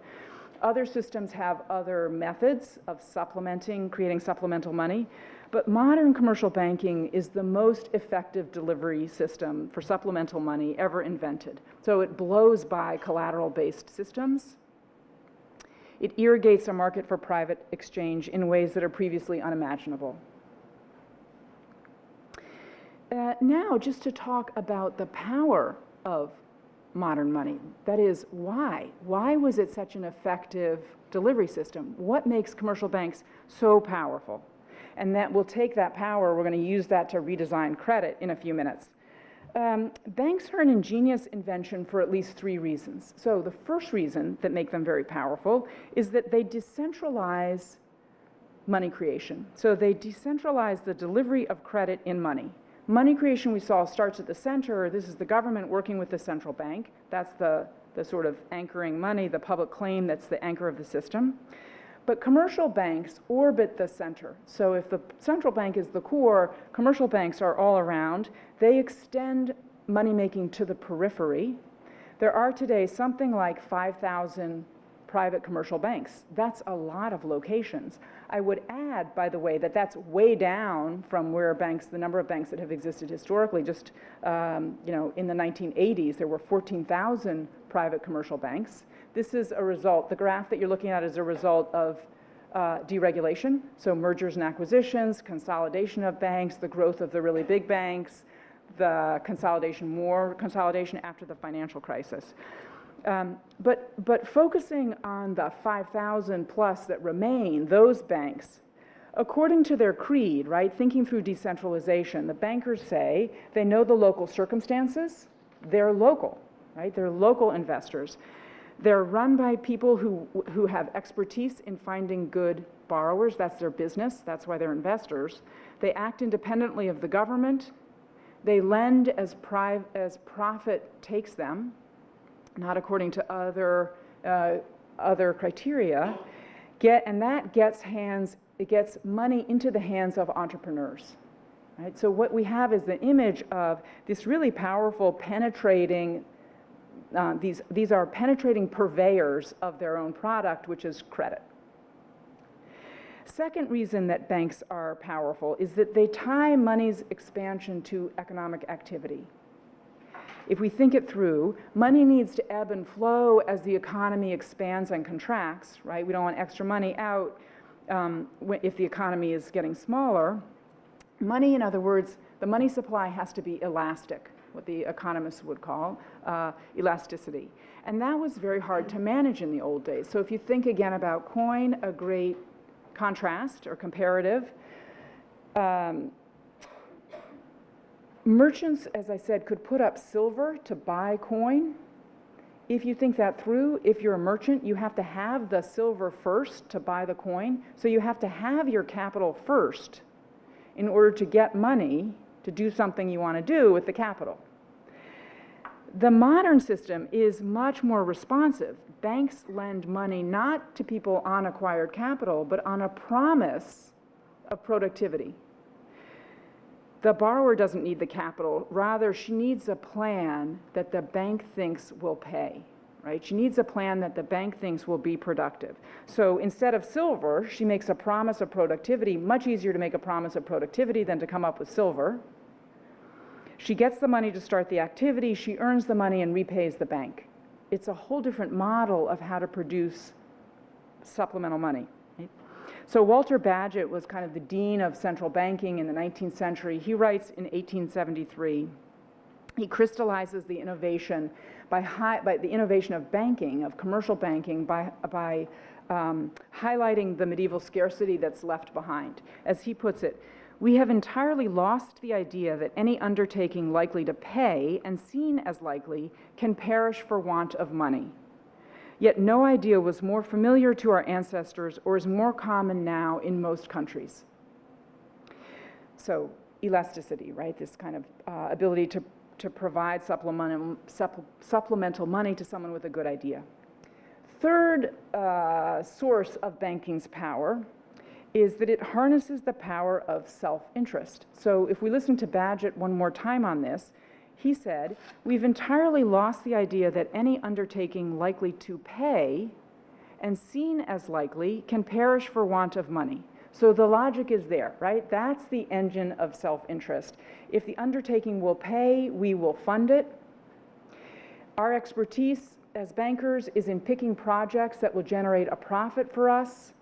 Other systems have other methods of supplementing, creating supplemental money, but modern commercial banking is the most effective delivery system for supplemental money ever invented. So it blows by collateral-based systems. It irrigates a market for private exchange in ways that are previously unimaginable. Now, just to talk about the power of modern money. That is, why? Why was it such an effective delivery system? What makes commercial banks so powerful? And that we'll take that power, we're going to use that to redesign credit in a few minutes. Banks are an ingenious invention for at least 3 reasons. So the first reason that make them very powerful is that they decentralize money creation. So they decentralize the delivery of credit in money. Money creation, we saw, starts at the center. This is the government working with the central bank. That's the sort of anchoring money, the public claim that's the anchor of the system. But commercial banks orbit the center. So if the central bank is the core, commercial banks are all around. They extend money making to the periphery. There are today something like 5,000 private commercial banks. That's a lot of locations. I would add, by the way, that that's way down from where banks, the number of banks that have existed historically. Just in the 1980s, there were 14,000 private commercial banks. This is a result, the graph that you're looking at is a result of deregulation, so mergers and acquisitions, consolidation of banks, the growth of the really big banks, the more consolidation after the financial crisis. But focusing on the 5,000 plus that remain, those banks, according to their creed, right, thinking through decentralization, the bankers say they know the local circumstances, they're local, right, they're local investors. They're run by people who have expertise in finding good borrowers. That's their business. That's why they're investors. They act independently of the government. They lend as profit takes them, not according to other criteria. And that gets money into the hands of entrepreneurs. Right? So what we have is the image of this really powerful penetrating. These are penetrating purveyors of their own product, which is credit. Second reason that banks are powerful is that they tie money's expansion to economic activity. If we think it through, money needs to ebb and flow as the economy expands and contracts, right? We don't want extra money out if the economy is getting smaller. Money, in other words, the money supply has to be elastic, what the economists would call elasticity. And that was very hard to manage in the old days. So if you think again about coin, a great contrast or comparative, merchants, as I said, could put up silver to buy coin. If you think that through, if you're a merchant, you have to have the silver first to buy the coin. So you have to have your capital first in order to get money to do something you want to do with the capital. The modern system is much more responsive. Banks lend money not to people on acquired capital, but on a promise of productivity. The borrower doesn't need the capital. Rather, she needs a plan that the bank thinks will pay. Right? She needs a plan that the bank thinks will be productive. So instead of silver, she makes a promise of productivity. Much easier to make a promise of productivity than to come up with silver. She gets the money to start the activity. She earns the money and repays the bank. It's a whole different model of how to produce supplemental money. Right? So Walter Bagehot was kind of the dean of central banking in the 19th century. He writes in 1873, he crystallizes the innovation by the innovation of banking, of commercial banking, by highlighting the medieval scarcity that's left behind. As he puts it, we have entirely lost the idea that any undertaking likely to pay and seen as likely can perish for want of money. Yet no idea was more familiar to our ancestors or is more common now in most countries. So elasticity, right? This kind of ability to provide supplemental money to someone with a good idea. Third source of banking's power is that it harnesses the power of self-interest. So if we listen to Bagehot one more time on this, he said, we've entirely lost the idea that any undertaking likely to pay and seen as likely can perish for want of money. So the logic is there, right? That's the engine of self-interest. If the undertaking will pay, we will fund it. Our expertise as bankers is in picking projects that will generate a profit for us.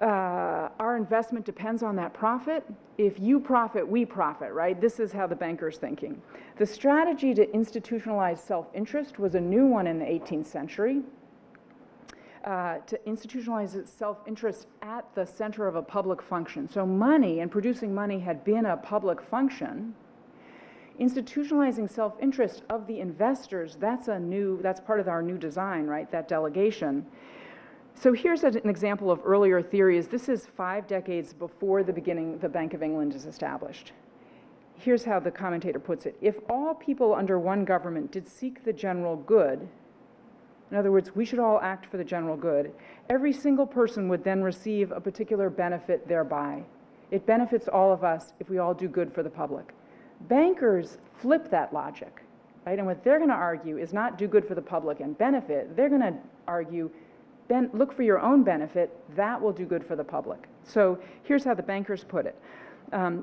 Our investment depends on that profit. If you profit, we profit, right? This is how the banker's thinking. The strategy to institutionalize self-interest was a new one in the 18th century. To institutionalize its self-interest at the center of a public function. So money and producing money had been a public function. Institutionalizing self-interest of the investors, that's part of our new design, right? That delegation. So here's an example of earlier theories. This is 5 decades before the Bank of England is established. Here's how the commentator puts it. If all people under one government did seek the general good, in other words, we should all act for the general good, every single person would then receive a particular benefit thereby. It benefits all of us if we all do good for the public. Bankers flip that logic, right? And what they're going to argue is not do good for the public and benefit. They're going to argue, look for your own benefit, that will do good for the public. So here's how the bankers put it.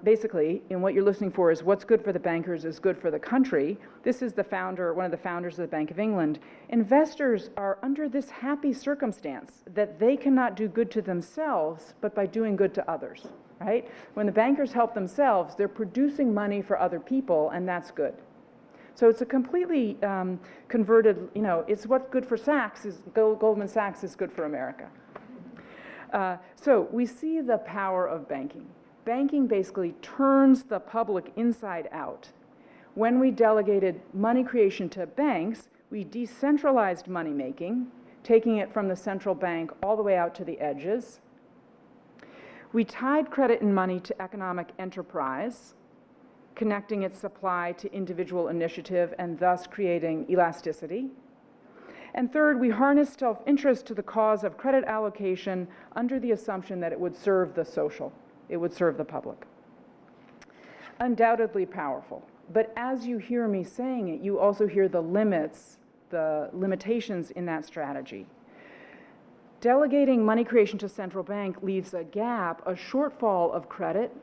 Basically, and what you're listening for is what's good for the bankers is good for the country. This is the founder, one of the founders of the Bank of England. Investors are under this happy circumstance that they cannot do good to themselves, but by doing good to others, right? When the bankers help themselves, they're producing money for other people, and that's good. So it's a completely converted, it's what's good for Goldman Sachs is good for America. So we see the power of banking. Banking basically turns the public inside out. When we delegated money creation to banks, we decentralized money making, taking it from the central bank all the way out to the edges. We tied credit and money to economic enterprise, connecting its supply to individual initiative and thus creating elasticity. And third, we harnessed self-interest to the cause of credit allocation under the assumption that it would serve the social. It would serve the public. Undoubtedly powerful. But as you hear me saying it, you also hear the limitations in that strategy. Delegating money creation to central bank leaves a gap, a shortfall of credit,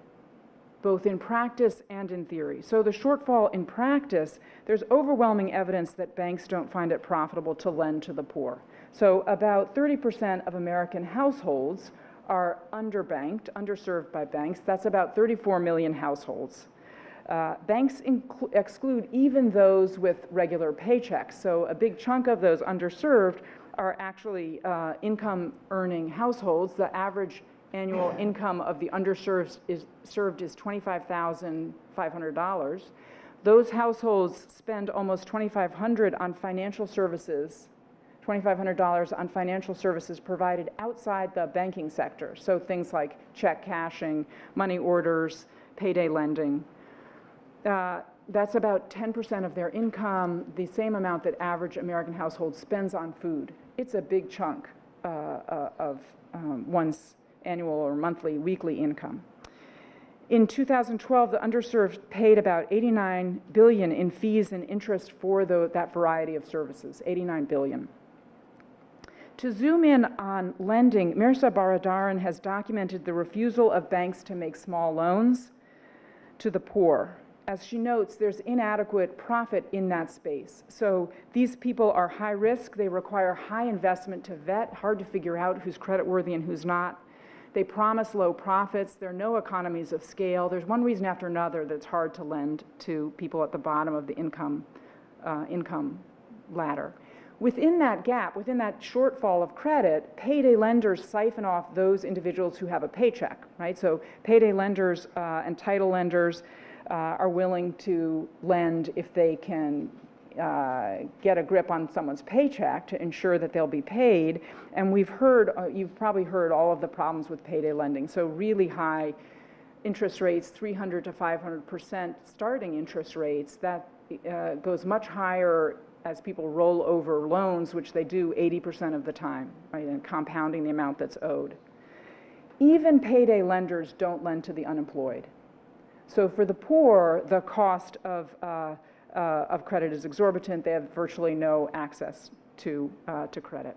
both in practice and in theory. So the shortfall in practice, there's overwhelming evidence that banks don't find it profitable to lend to the poor. So about 30% of American households are underbanked, underserved by banks. That's about 34 million households. Banks exclude even those with regular paychecks. So a big chunk of those underserved are actually income-earning households. The average annual income of the underserved is $25,500. Those households spend almost $2,500 on financial services, $2,500 on financial services provided outside the banking sector. So things like check cashing, money orders, payday lending. That's about 10% of their income, the same amount that average American household spends on food. It's a big chunk of one's annual or monthly, weekly income. In 2012, the underserved paid about $89 billion in fees and interest for that variety of services, $89 billion. To zoom in on lending, Mirza Baradaran has documented the refusal of banks to make small loans to the poor. As she notes, there's inadequate profit in that space. So these people are high risk. They require high investment to vet, hard to figure out who's creditworthy and who's not. They promise low profits. There are no economies of scale. There's one reason after another that it's hard to lend to people at the bottom of the income ladder. Within that gap, within that shortfall of credit, payday lenders siphon off those individuals who have a paycheck, right? So payday lenders and title lenders are willing to lend if they can get a grip on someone's paycheck to ensure that they'll be paid. And we've heard, you've probably heard all of the problems with payday lending. So really high interest rates, 300 to 500% starting interest rates, that goes much higher as people roll over loans, which they do 80% of the time, right, and compounding the amount that's owed. Even payday lenders don't lend to the unemployed. So for the poor, the cost of credit is exorbitant. They have virtually no access to credit.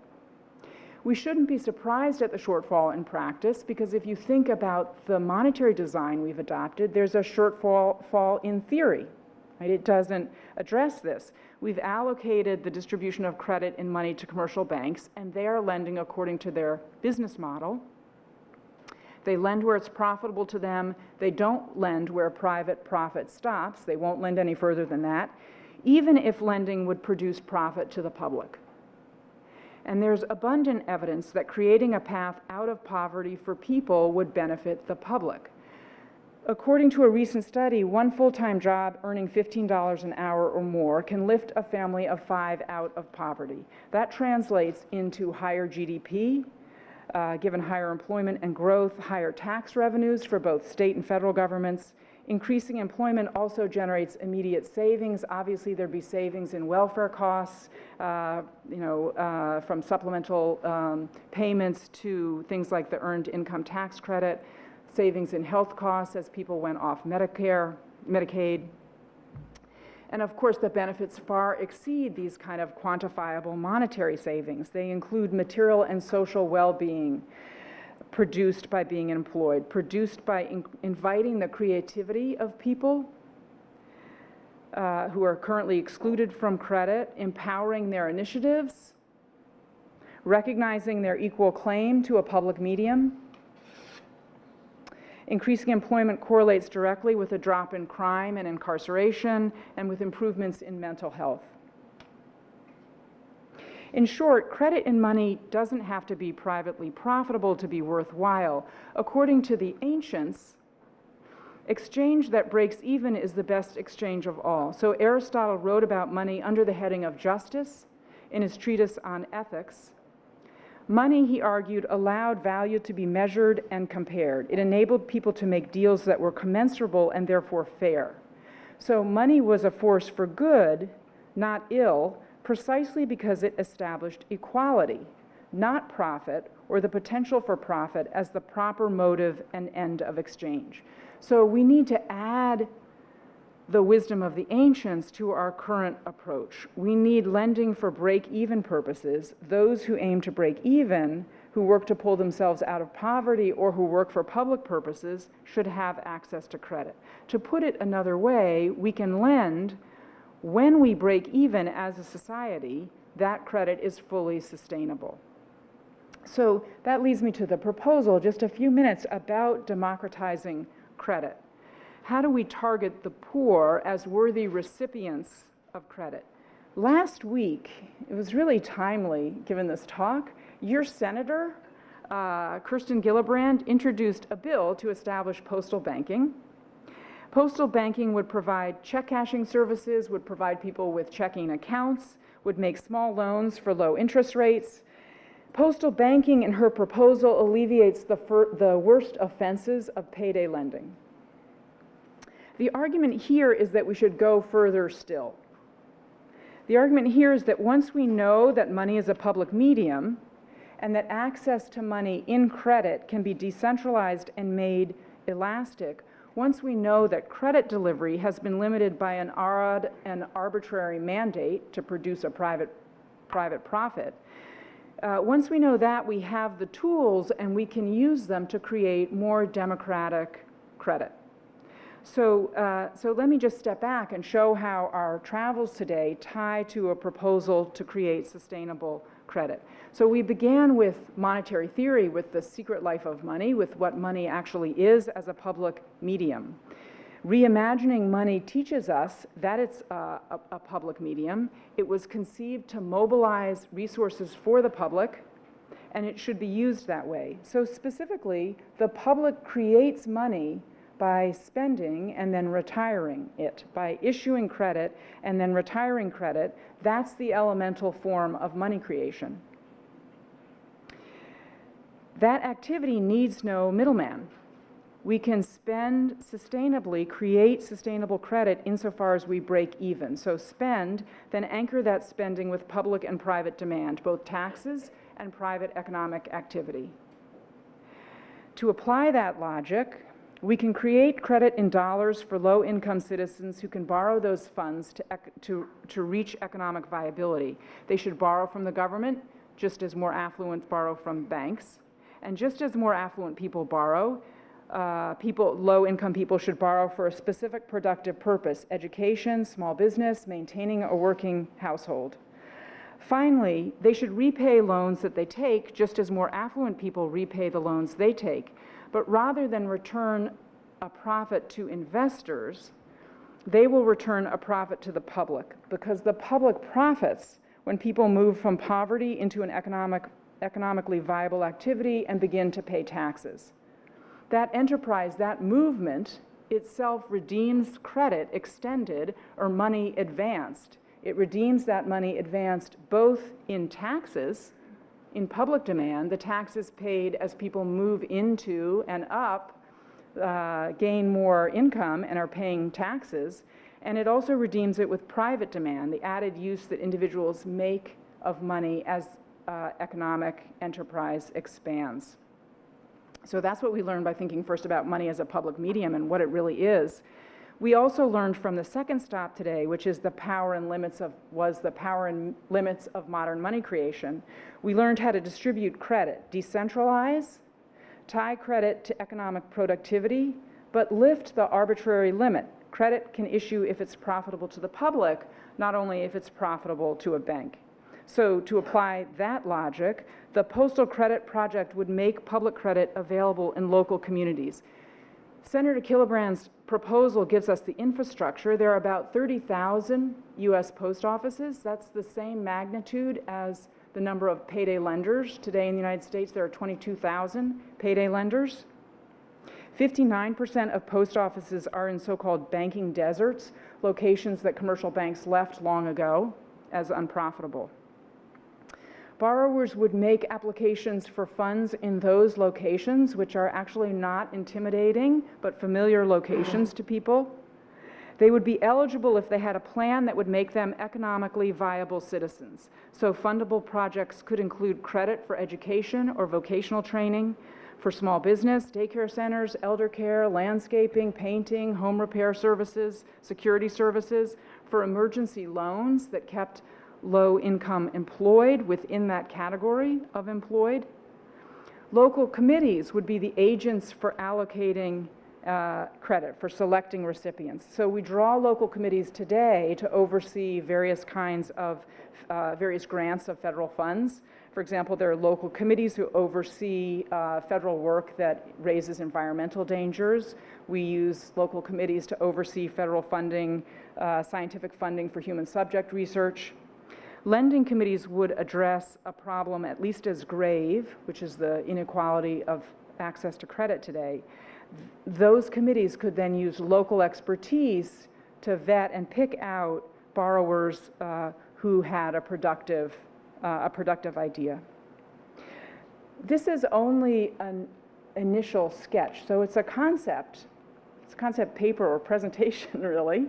We shouldn't be surprised at the shortfall in practice, because if you think about the monetary design we've adopted, there's a shortfall in theory. Right? It doesn't address this. We've allocated the distribution of credit and money to commercial banks, and they are lending according to their business model. They lend where it's profitable to them. They don't lend where private profit stops. They won't lend any further than that, even if lending would produce profit to the public. And there's abundant evidence that creating a path out of poverty for people would benefit the public. According to a recent study, one full-time job earning $15 an hour or more can lift a family of 5 out of poverty. That translates into higher GDP, given higher employment and growth, higher tax revenues for both state and federal governments. Increasing employment also generates immediate savings. Obviously, there'd be savings in welfare costs, from supplemental payments to things like the earned income tax credit, savings in health costs as people went off Medicare, Medicaid. And of course, the benefits far exceed these kind of quantifiable monetary savings. They include material and social well-being produced by being employed, produced by inviting the creativity of people who are currently excluded from credit, empowering their initiatives, recognizing their equal claim to a public medium. Increasing employment correlates directly with a drop in crime and incarceration and with improvements in mental health. In short, credit and money doesn't have to be privately profitable to be worthwhile. According to the ancients, exchange that breaks even is the best exchange of all. So Aristotle wrote about money under the heading of justice in his treatise on ethics. Money, he argued, allowed value to be measured and compared. It enabled people to make deals that were commensurable and therefore fair. So money was a force for good, not ill, precisely because it established equality, not profit or the potential for profit as the proper motive and end of exchange. So we need to add the wisdom of the ancients to our current approach. We need lending for break-even purposes. Those who aim to break even, who work to pull themselves out of poverty or who work for public purposes, should have access to credit. To put it another way, we can lend when we break even as a society. That credit is fully sustainable. So that leads me to the proposal, just a few minutes about democratizing credit. How do we target the poor as worthy recipients of credit? Last week, it was really timely given this talk, your senator, Kirsten Gillibrand, introduced a bill to establish postal banking. Postal banking would provide check cashing services, would provide people with checking accounts, would make small loans for low interest rates. Postal banking, in her proposal, alleviates the worst offenses of payday lending. The argument here is that we should go further still. The argument here is that once we know that money is a public medium and that access to money in credit can be decentralized and made elastic, once we know that credit delivery has been limited by an odd and arbitrary mandate to produce a private profit, once we know that, we have the tools and we can use them to create more democratic credit. So let me just step back and show how our travels today tie to a proposal to create sustainable credit. So we began with monetary theory, with the secret life of money, with what money actually is as a public medium. Reimagining money teaches us that it's a public medium. It was conceived to mobilize resources for the public, and it should be used that way. So specifically, the public creates money by spending and then retiring it, by issuing credit and then retiring credit. That's the elemental form of money creation. That activity needs no middleman. We can spend sustainably, create sustainable credit insofar as we break even. So spend, then anchor that spending with public and private demand, both taxes and private economic activity. To apply that logic, we can create credit in dollars for low-income citizens who can borrow those funds to reach economic viability. They should borrow from the government just as more affluent borrow from banks. And just as more affluent people borrow, low-income people should borrow for a specific productive purpose: education, small business, maintaining a working household. Finally, they should repay loans that they take just as more affluent people repay the loans they take. But rather than return a profit to investors, they will return a profit to the public, because the public profits when people move from poverty into an economically viable activity and begin to pay taxes. That enterprise, that movement itself redeems credit extended or money advanced. It redeems that money advanced both in taxes, in public demand, the taxes paid as people move into and up, gain more income and are paying taxes, and it also redeems it with private demand, the added use that individuals make of money as economic enterprise expands. So that's what we learned by thinking first about money as a public medium and what it really is. We also learned from the second stop today, which is the power and limits of modern money creation. We learned how to distribute credit, decentralize, tie credit to economic productivity, but lift the arbitrary limit. Credit can issue if it's profitable to the public, not only if it's profitable to a bank. So to apply that logic, the Postal Credit Project would make public credit available in local communities. Senator Killibrand's proposal gives us the infrastructure. There are about 30,000 US post offices. That's the same magnitude as the number of payday lenders. Today in the United States, there are 22,000 payday lenders. 59% of post offices are in so-called banking deserts, locations that commercial banks left long ago as unprofitable. Borrowers would make applications for funds in those locations, which are actually not intimidating, but familiar locations to people. They would be eligible if they had a plan that would make them economically viable citizens. So fundable projects could include credit for education or vocational training, for small business, daycare centers, elder care, landscaping, painting, home repair services, security services, for emergency loans that kept low-income employed within that category of employed. Local committees would be the agents for allocating credit, for selecting recipients. So we draw local committees today to oversee various kinds of various grants of federal funds. For example, there are local committees who oversee federal work that raises environmental dangers. We use local committees to oversee federal funding, scientific funding for human subject research. Lending committees would address a problem at least as grave, which is the inequality of access to credit today. Those committees could then use local expertise to vet and pick out borrowers who had a productive idea. This is only an initial sketch, so it's a concept paper or presentation really,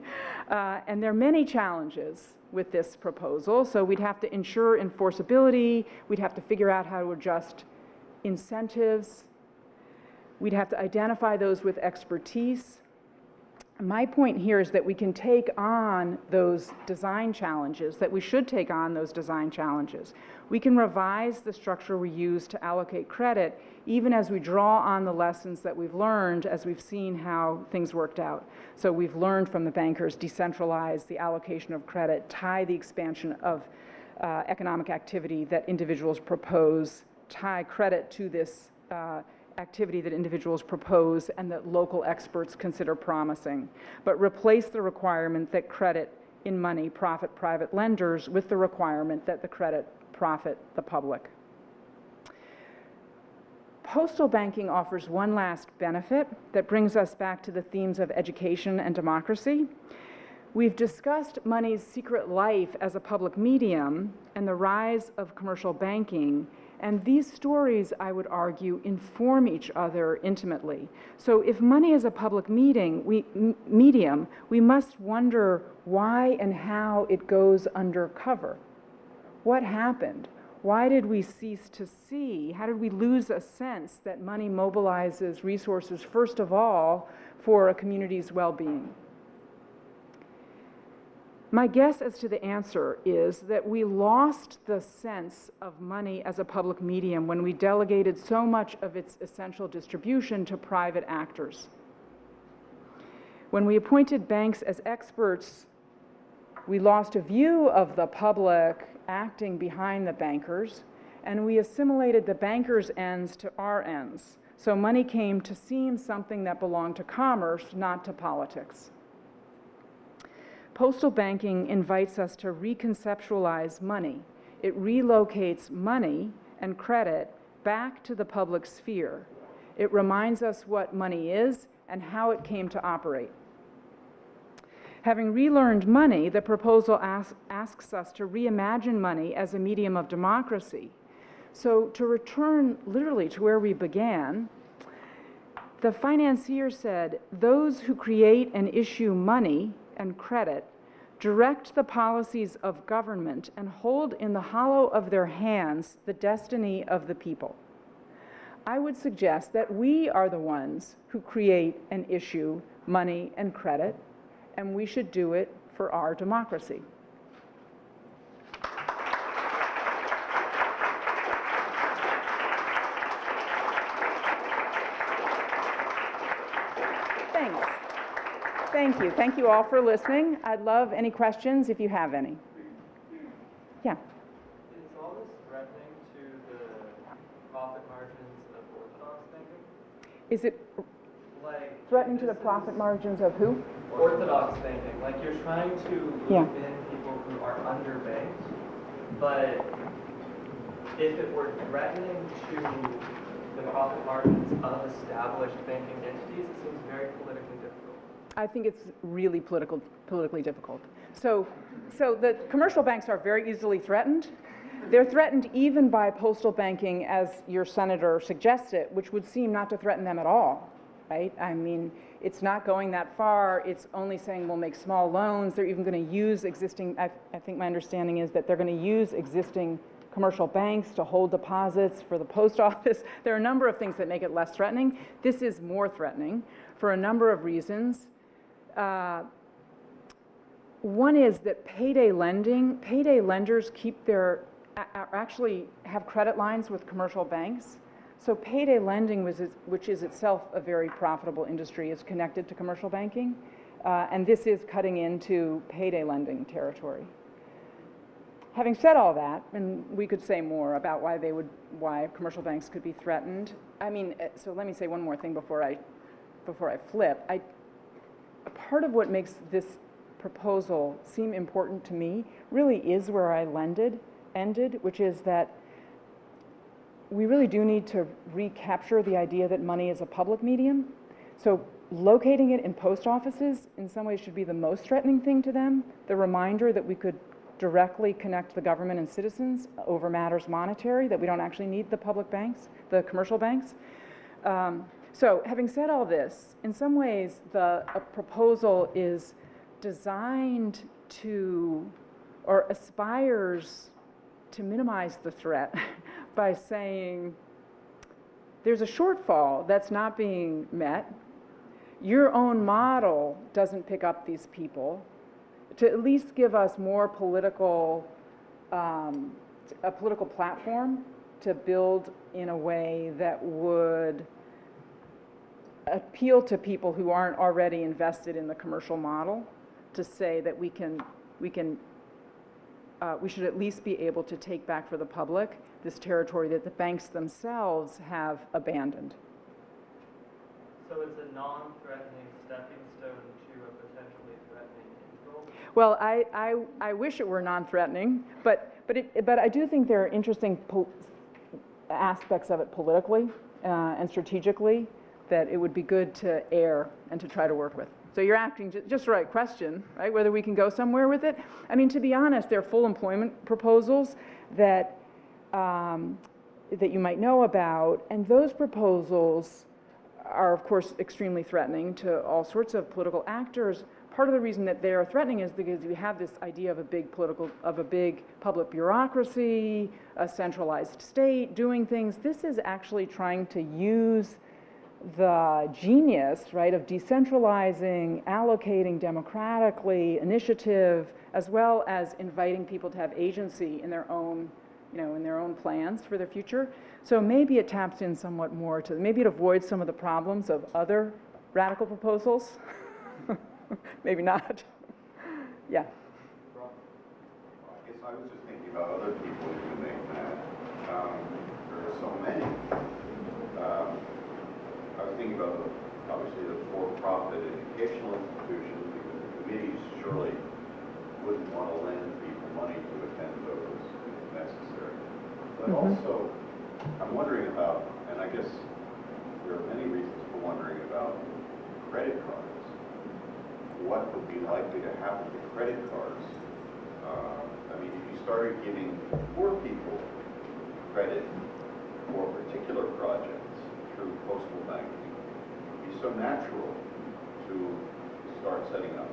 and there are many challenges with this proposal. So we'd have to ensure enforceability, we'd have to figure out how to adjust incentives, we'd have to identify those with expertise. My point here is that we can take on those design challenges, that we should take on those design challenges. We can revise the structure we use to allocate credit, even as we draw on the lessons that we've learned as we've seen how things worked out. So we've learned from the bankers, decentralize the allocation of credit, tie the expansion of economic activity that individuals propose, tie credit to this activity that individuals propose and that local experts consider promising, but replace the requirement that credit in money profit private lenders with the requirement that the credit profit the public. Postal banking offers one last benefit that brings us back to the themes of education and democracy. We've discussed money's secret life as a public medium and the rise of commercial banking. And these stories, I would argue, inform each other intimately. So if money is a public medium, we must wonder why and how it goes undercover. What happened? Why did we cease to see? How did we lose a sense that money mobilizes resources, first of all, for a community's well-being? My guess as to the answer is that we lost the sense of money as a public medium when we delegated so much of its essential distribution to private actors. When we appointed banks as experts, we lost a view of the public acting behind the bankers, and we assimilated the bankers' ends to our ends. So money came to seem something that belonged to commerce, not to politics. Postal banking invites us to reconceptualize money. It relocates money and credit back to the public sphere. It reminds us what money is and how it came to operate. Having relearned money, the proposal asks us to reimagine money as a medium of democracy. So to return literally to where we began, the financier said, those who create and issue money and credit direct the policies of government and hold in the hollow of their hands the destiny of the people. I would suggest that we are the ones who create and issue money and credit, and we should do it for our democracy. Thanks. Thank you. Thank you all for listening. I'd love any questions if you have any. Yeah. Is all this threatening to the profit margins of orthodox thinking? Is it Like threatening to the profit margins of who? orthodox thinking, like you're trying to loop in people who are underbanked, but if it were threatening to the profit margins of established banking entities, it seems very politically difficult. I think it's really politically difficult. So the commercial banks are very easily threatened. They're threatened even by postal banking, as your senator suggested, which would seem not to threaten them at all, right? I mean, it's not going that far. It's only saying we'll make small loans. They're even going to use existing, I think my understanding is that they're going to use existing commercial banks to hold deposits for the post office. There are a number of things that make it less threatening. This is more threatening for a number of reasons. One is that payday lenders keep their, actually have credit lines with commercial banks. So payday lending, which is itself a very profitable industry, is connected to commercial banking. And this is cutting into payday lending territory. Having said all that, and we could say more about why commercial banks could be threatened. I mean, so let me say one more thing before I flip. Part of what makes this proposal seem important to me really is where I ended, which is that we really do need to recapture the idea that money is a public medium. So locating it in post offices in some ways should be the most threatening thing to them, the reminder that we could directly connect the government and citizens over matters monetary, that we don't actually need the public banks, the commercial banks. So having said all this, in some ways a proposal is designed to, or aspires to minimize the threat by saying there's a shortfall that's not being met. Your own model doesn't pick up these people, to at least give us more a political platform to build in a way that would appeal to people who aren't already invested in the commercial model, to say that we should at least be able to take back for the public this territory that the banks themselves have abandoned. So it's a non-threatening stepping stone to a potentially threatening end goal? Well, I wish it were non-threatening, but I do think there are interesting aspects of it politically and strategically that it would be good to air and to try to work with. So you're asking just the right question, right? Whether we can go somewhere with it. I mean, to be honest, there are full employment proposals that you might know about, and those proposals are, of course, extremely threatening to all sorts of political actors. Part of the reason that they are threatening is because you have this idea of a big public bureaucracy, a centralized state doing things. This is actually trying to use the genius, right, of decentralizing, allocating democratically, initiative, as well as inviting people to have agency in their own, in their own plans for their future. So maybe it taps in somewhat more to, maybe it avoids some of the problems of other radical proposals. Maybe not. Yeah. I guess I was just thinking about other people who make that. There are so many. I was thinking about, obviously, the for-profit educational institutions, because the committees surely wouldn't want to lend people money to attend those if necessary. But also, I'm wondering about, and I guess there are many reasons for wondering about credit cards. What would be likely to happen to credit cards? I mean, if you started giving poor people credit for particular projects through postal banking, it'd be so natural to start setting up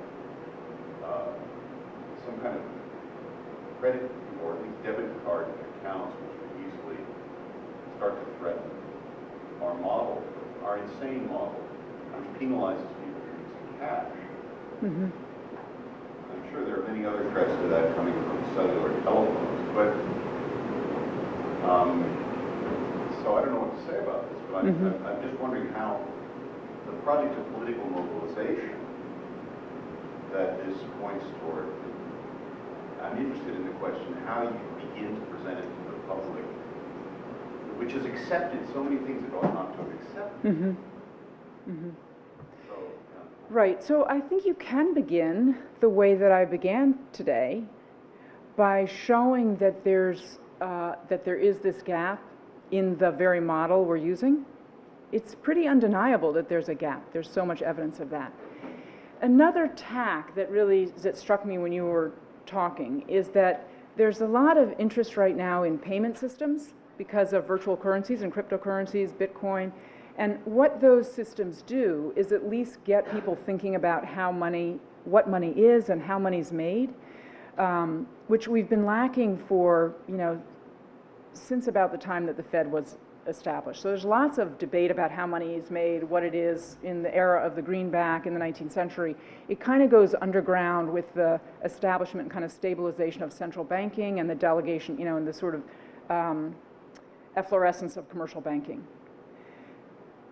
some kind of credit or at least debit card accounts which would easily start to threaten our model, our insane model, which penalizes people for using cash. I'm sure there are many other threats to that coming from cellular telephones, but so I don't know what to say about this, but I'm just wondering how the project of political mobilization that this points toward, I'm interested in the question how you begin to present it to the public, which has accepted so many things it ought not to have accepted. Right, so I think you can begin the way that I began today by showing that there is this gap in the very model we're using. It's pretty undeniable that there's a gap. There's so much evidence of that. Another tack that struck me when you were talking is that there's a lot of interest right now in payment systems because of virtual currencies and cryptocurrencies, Bitcoin. And what those systems do is at least get people thinking about what money is and how money's made, which we've been lacking for, since about the time that the Fed was established. So there's lots of debate about how money is made, what it is in the era of the greenback in the 19th century. It kind of goes underground with the establishment and kind of stabilization of central banking and the delegation, and the sort of efflorescence of commercial banking.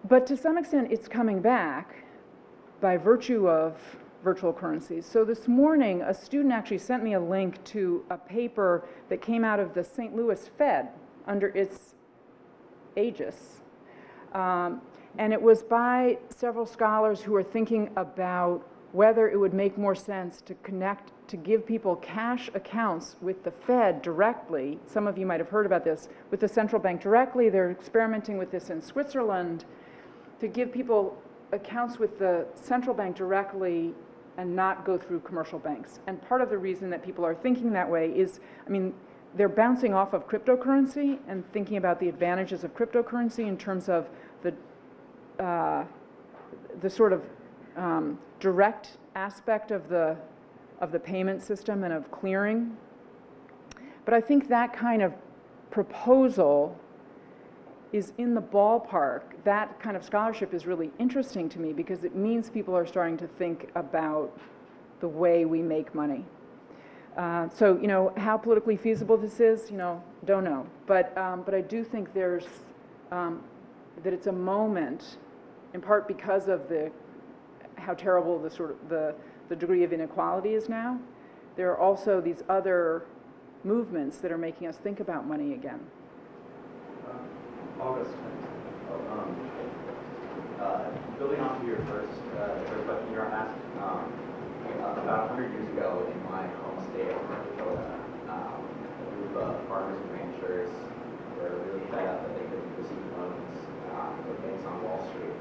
But to some extent, it's coming back by virtue of virtual currencies. So this morning, a student actually sent me a link to a paper that came out of the St. Louis Fed under its aegis. And it was by several scholars who are thinking about whether it would make more sense to give people cash accounts with the Fed directly. Some of you might have heard about this, with the central bank directly. They're experimenting with this in Switzerland, to give people accounts with the central bank directly and not go through commercial banks. And part of the reason that people are thinking that way is, they're bouncing off of cryptocurrency and thinking about the advantages of cryptocurrency in terms of the sort of direct aspect of the payment system and of clearing. But I think that kind of proposal is in the ballpark. That kind of scholarship is really interesting to me because it means people are starting to think about the way we make money. So, how politically feasible this is, don't know. But I do think that it's a moment, in part because of how terrible the degree of inequality is now. There are also these other movements that are making us think about money again. August. Building on to your first question you were asked, about 100 years ago in my home state of North Dakota, a group of farmers and ranchers were really fed up that they couldn't receive loans from banks on Wall Street.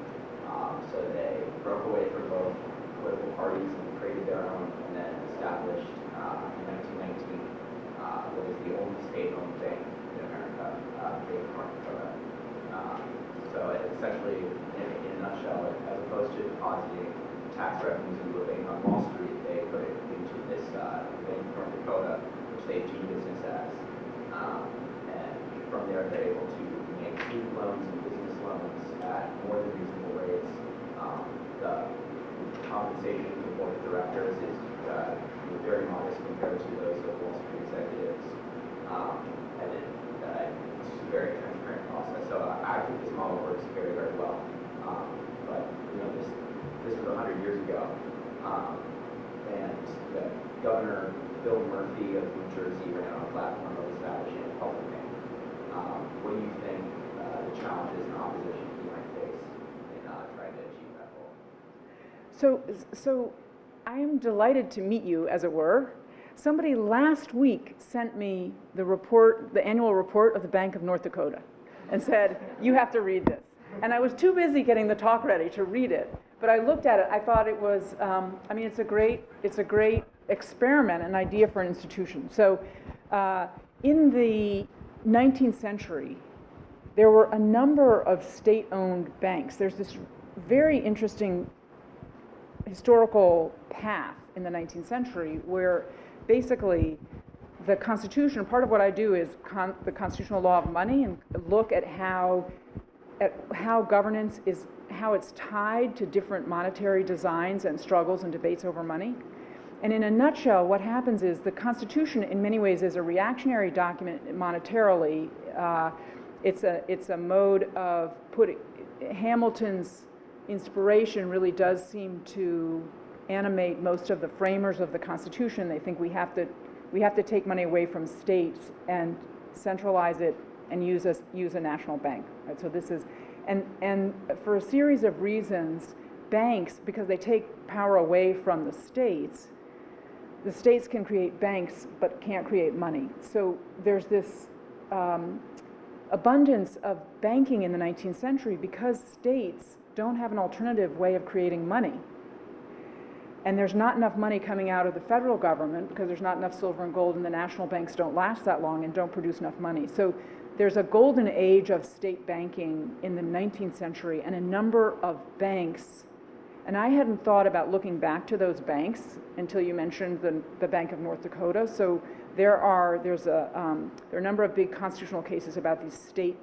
So they broke away from both political parties and created their own, and then established in 1919 what is the only state-owned bank in America, based in North Dakota. So essentially, in a nutshell, as opposed to depositing tax revenues into a bank on Wall Street, they put it into this bank in North Dakota, which they do business as. And from there, they're able to make student loans and business loans at more than reasonable compensation for the board of directors is very modest compared to those of Wall Street executives. And it's a very transparent process. So I think this model works very, very well. But this was 100 years ago. And Governor Bill Murphy of New Jersey ran on a platform of establishing a public bank. What do you think the challenges and opposition he might face in trying to achieve that goal? So I am delighted to meet you, as it were. Somebody last week sent me the report, the annual report of the Bank of North Dakota, and said, you have to read this. And I was too busy getting the talk ready to read it. But I looked at it, I thought it was, it's a great experiment, an idea for an institution. So in the 19th century, there were a number of state-owned banks. There's this very interesting historical path in the 19th century where basically the Constitution, part of what I do is the constitutional law of money, and look at how governance is, how it's tied to different monetary designs and struggles and debates over money. And in a nutshell, what happens is the Constitution in many ways is a reactionary document monetarily. It's a mode of putting, Hamilton's inspiration really does seem to animate most of the framers of the Constitution. They think we have to take money away from states and centralize it and use a national bank. Right? So this is, and for a series of reasons, banks, because they take power away from the states can create banks but can't create money. So there's this abundance of banking in the 19th century because states don't have an alternative way of creating money. And there's not enough money coming out of the federal government because there's not enough silver and gold, and the national banks don't last that long and don't produce enough money. So there's a golden age of state banking in the 19th century, and a number of banks, and I hadn't thought about looking back to those banks until you mentioned the Bank of North Dakota. So there are a number of big constitutional cases about these state,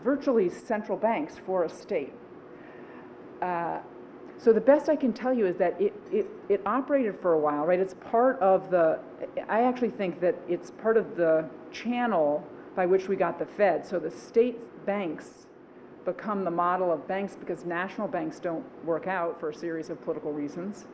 virtually central banks for a state. So the best I can tell you is that it operated for a while, right? It's part of I actually think that it's part of the channel by which we got the Fed. So the state banks become the model of banks because national banks don't work out for a series of political reasons.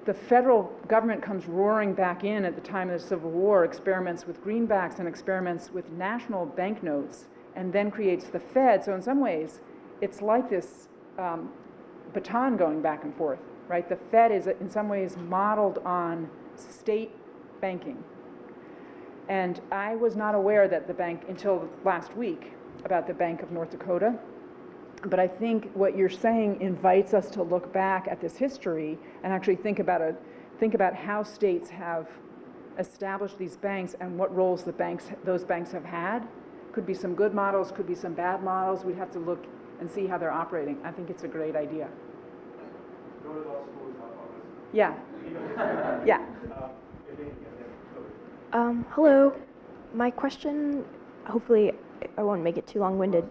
The federal government comes roaring back in at the time of the Civil War, experiments with greenbacks and experiments with national banknotes, and then creates the Fed. So in some ways, it's like this baton going back and forth, right? The Fed is in some ways modeled on state banking. And I was not aware that the bank, until last week, about the Bank of North Dakota. But I think what you're saying invites us to look back at this history and actually think about how states have established these banks and what roles those banks have had. Could be some good models, could be some bad models. We'd have to look and see how they're operating. I think it's a great idea. Go to law school is not always. Yeah. Yeah. Hello. My question, hopefully I won't make it too long-winded.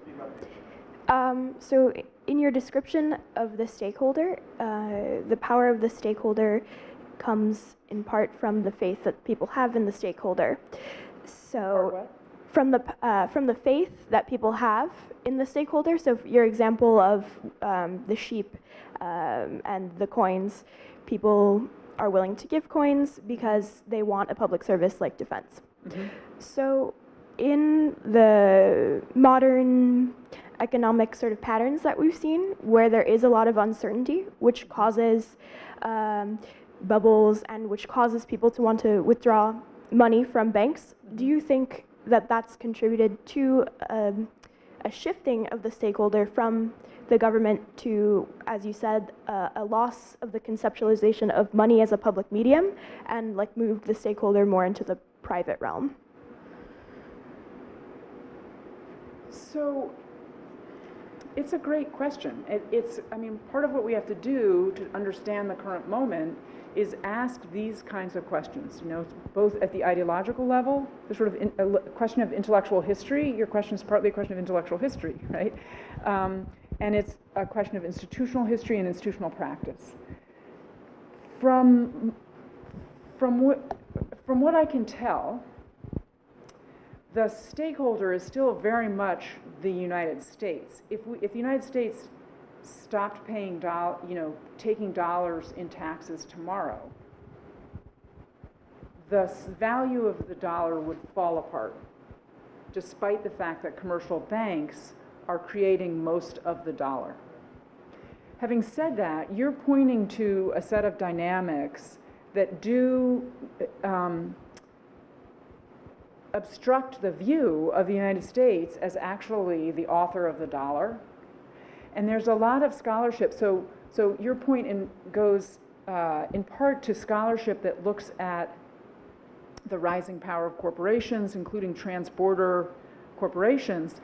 So in your description of the stakeholder, the power of the stakeholder comes in part from the faith that people have in the stakeholder. So from the faith that people have in the stakeholder. So your example of the sheep and the coins, people are willing to give coins because they want a public service like defense. Mm-hmm. So in the modern economic sort of patterns that we've seen, where there is a lot of uncertainty, which causes bubbles and which causes people to want to withdraw money from banks, do you think that that's contributed to a shifting of the stakeholder from the government to, as you said, a loss of the conceptualization of money as a public medium, and like moved the stakeholder more into the private realm? So it's a great question. Part of what we have to do to understand the current moment is ask these kinds of questions, both at the ideological level, the sort of a question of intellectual history. Your question is partly a question of intellectual history, right? And it's a question of institutional history and institutional practice. From what I can tell, the stakeholder is still very much the United States. If the United States stopped paying taking dollars in taxes tomorrow, the value of the dollar would fall apart, despite the fact that commercial banks are creating most of the dollar. Having said that, you're pointing to a set of dynamics that do obstruct the view of the United States as actually the author of the dollar. And there's a lot of scholarship. So your point goes in part to scholarship that looks at the rising power of corporations, including transborder corporations.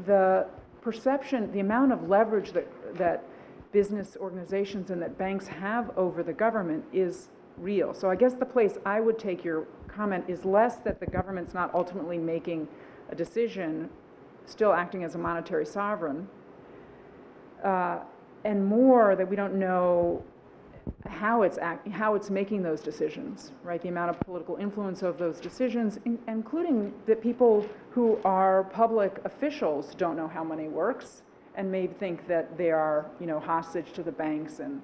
The perception, the amount of leverage that business organizations and that banks have over the government is real. So I guess the place I would take your comment is less that the government's not ultimately making a decision, still acting as a monetary sovereign, and more that we don't know how it's making those decisions, right? The amount of political influence of those decisions, including that people who are public officials don't know how money works and may think that they are, hostage to the banks and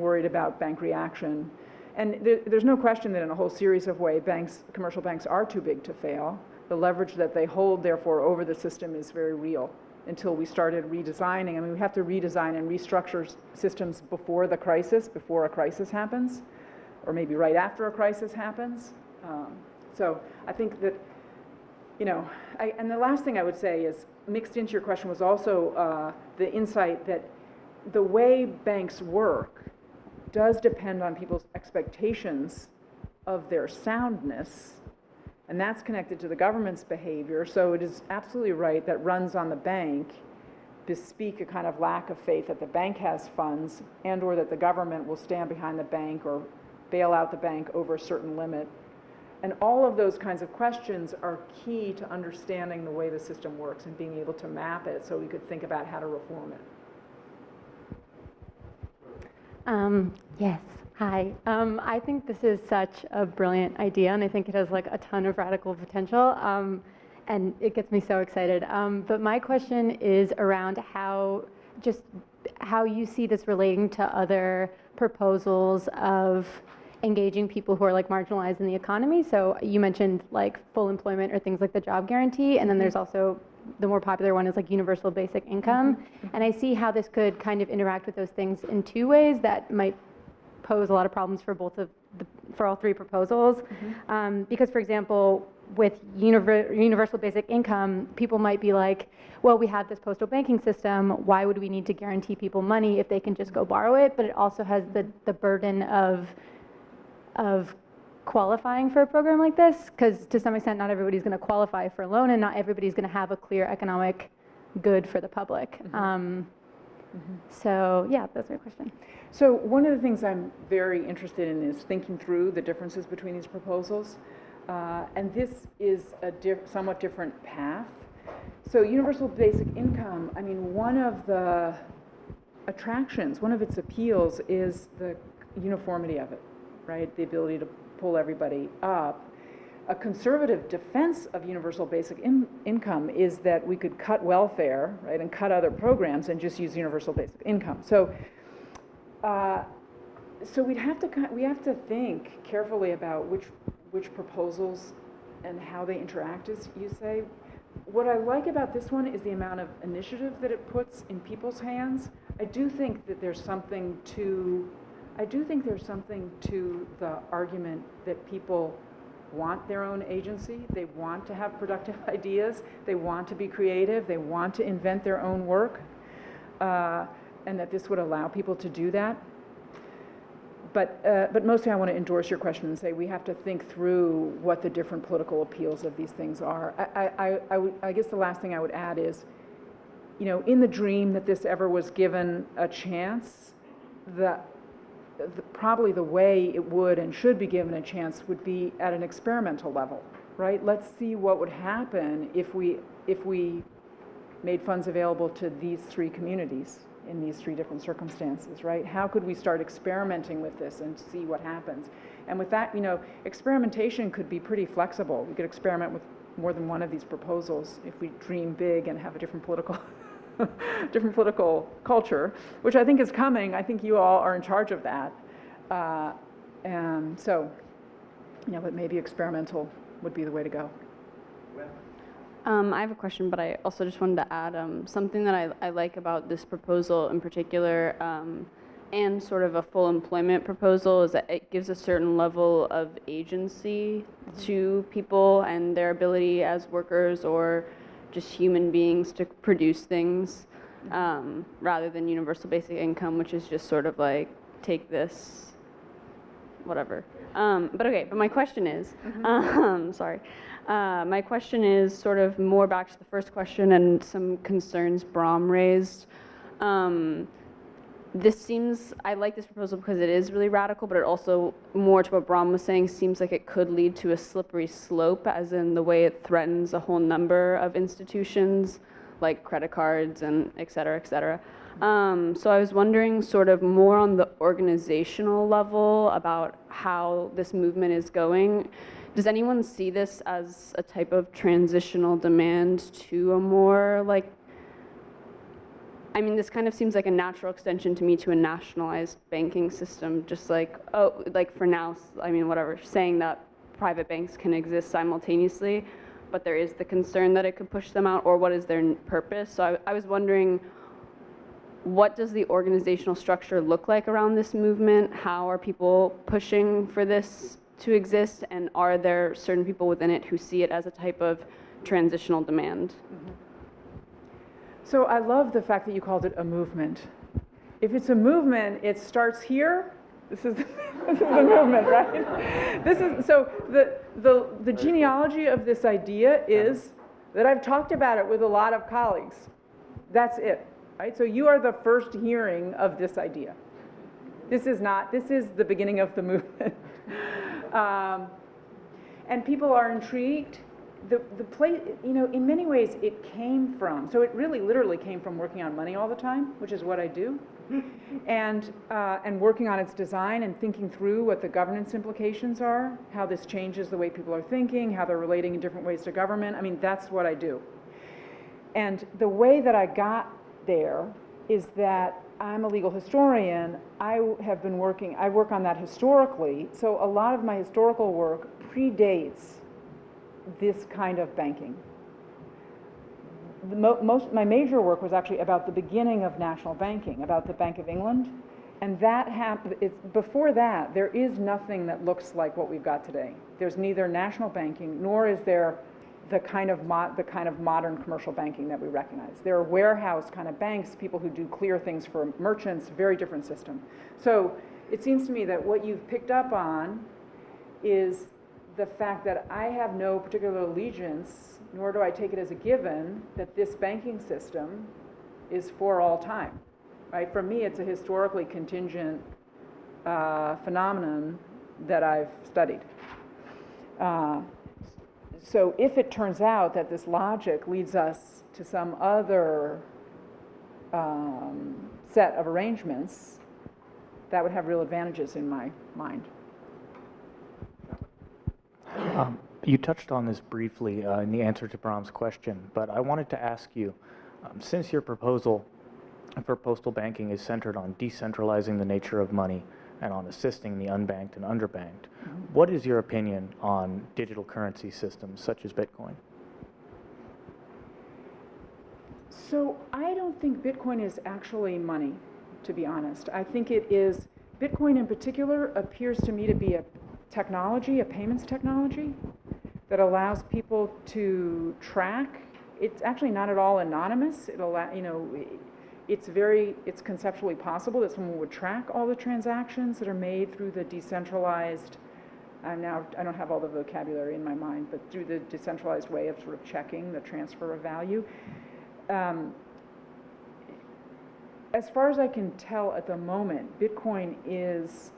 worried about bank reaction. And there's no question that in a whole series of ways, commercial banks are too big to fail. The leverage that they hold, therefore, over the system is very real until we started redesigning. I mean, we have to redesign and restructure systems before a crisis happens, or maybe right after a crisis happens. So I think that, and the last thing I would say is, mixed into your question was also the insight that the way banks work does depend on people's expectations of their soundness, and that's connected to the government's behavior. So it is absolutely right that runs on the bank bespeak a kind of lack of faith that the bank has funds and or that the government will stand behind the bank or bail out the bank over a certain limit. And all of those kinds of questions are key to understanding the way the system works and being able to map it so we could think about how to reform it. Yes, hi. I think this is such a brilliant idea, and I think it has like a ton of radical potential, and it gets me so excited. But my question is around how you see this relating to other proposals of engaging people who are like marginalized in the economy. So you mentioned like full employment or things like the job guarantee, and then there's also the more popular one is like universal basic income. And I see how this could kind of interact with those things in two ways that might pose a lot of problems for for all three proposals. Because for example, with universal basic income, people might be like, well, we have this postal banking system, why would we need to guarantee people money if they can just go borrow it? But it also has the burden of qualifying for a program like this, because to some extent not everybody's going to qualify for a loan and not everybody's going to have a clear economic good for the public. So yeah, that's my question. So one of the things I'm very interested in is thinking through the differences between these proposals, and this is a somewhat different path. So universal basic income, I mean, one of the attractions, one of its appeals is the uniformity of it, right? The ability to pull everybody up. A conservative defense of universal basic income is that we could cut welfare, right, and cut other programs and just use universal basic income. So, so we have to think carefully about which proposals and how they interact, as you say. What I like about this one is the amount of initiative that it puts in people's hands. I do think that there's something to the argument that people want their own agency. They want to have productive ideas. They want to be creative. They want to invent their own work, and that this would allow people to do that. But mostly I want to endorse your question and say we have to think through what the different political appeals of these things are. I guess the last thing I would add is, in the dream that this ever was given a chance, probably the way it would and should be given a chance would be at an experimental level, right? Let's see what would happen if we made funds available to these three communities in these three different circumstances, right? How could we start experimenting with this and see what happens? And with that, experimentation could be pretty flexible. We could experiment with more than one of these proposals if we dream big and have a different political different political culture, which I think is coming. I think you all are in charge of that. And so, but maybe experimental would be the way to go. I have a question, but I also just wanted to add something that I like about this proposal in particular, and sort of a full employment proposal, is that it gives a certain level of agency to people and their ability as workers or just human beings to produce things, rather than universal basic income, which is just sort of like, take this, whatever. But my question is, sorry. My question is sort of more back to the first question and some concerns Bram raised. I like this proposal because it is really radical, but it also, more to what Bram was saying, seems like it could lead to a slippery slope, as in the way it threatens a whole number of institutions, like credit cards and et cetera, et cetera. So I was wondering sort of more on the organizational level about how this movement is going. Does anyone see this as a type of transitional demand to a more this kind of seems like a natural extension to me to a nationalized banking system, just for now, whatever, saying that private banks can exist simultaneously, but there is the concern that it could push them out, or what is their purpose? So I was wondering, what does the organizational structure look like around this movement? How are people pushing for this to exist, and are there certain people within it who see it as a type of transitional demand? Mm-hmm. So I love the fact that you called it a movement. If it's a movement, it starts here. This is the movement, right? So the genealogy of this idea is that I've talked about it with a lot of colleagues. That's it, right? So you are the first hearing of this idea. This is the beginning of the movement. And people are intrigued. The place, in many ways it came from, so it really literally came from working on money all the time, which is what I do, and working on its design and thinking through what the governance implications are, how this changes the way people are thinking, how they're relating in different ways to government. That's what I do. And the way that I got there is that I'm a legal historian. I work on that historically, so a lot of my historical work predates this kind of banking. My major work was actually about the beginning of national banking, about the Bank of England, and that happened. Before that, there is nothing that looks like what we've got today. There's neither national banking nor is there the kind of modern commercial banking that we recognize. There are warehouse kind of banks, people who do clear things for merchants, very different system. So it seems to me that what you've picked up on is the fact that I have no particular allegiance, nor do I take it as a given, that this banking system is for all time, right? For me, it's a historically contingent phenomenon that I've studied. So if it turns out that this logic leads us to some other set of arrangements, that would have real advantages in my mind. You touched on this briefly in the answer to Bram's question, but I wanted to ask you, since your proposal for postal banking is centered on decentralizing the nature of money and on assisting the unbanked and underbanked, what is your opinion on digital currency systems such as Bitcoin? So I don't think Bitcoin is actually money, to be honest. I think it is, Bitcoin in particular appears to me to be a technology, a payments technology that allows people to track. It's actually not at all anonymous. It's conceptually possible that someone would track all the transactions that are made through the decentralized, I don't have all the vocabulary in my mind, but through the decentralized way of sort of checking the transfer of value. As far as I can tell at the moment, Bitcoin is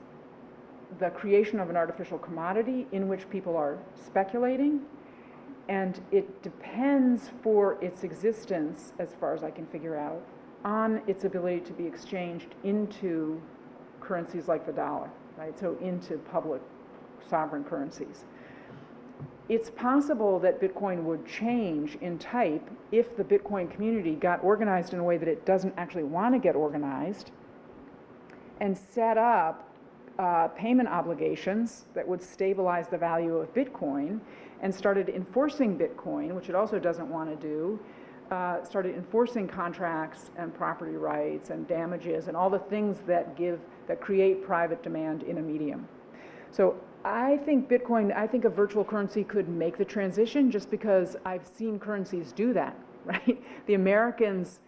the creation of an artificial commodity in which people are speculating, and it depends for its existence, as far as I can figure out, on its ability to be exchanged into currencies like the dollar, right? So into public sovereign currencies. It's possible that Bitcoin would change in type if the Bitcoin community got organized in a way that it doesn't actually want to get organized and set up payment obligations that would stabilize the value of Bitcoin and started enforcing Bitcoin, which it also doesn't want to do, started enforcing contracts and property rights and damages and all the things that create private demand in a medium. So I think a virtual currency could make the transition just because I've seen currencies do that, right? The Americans,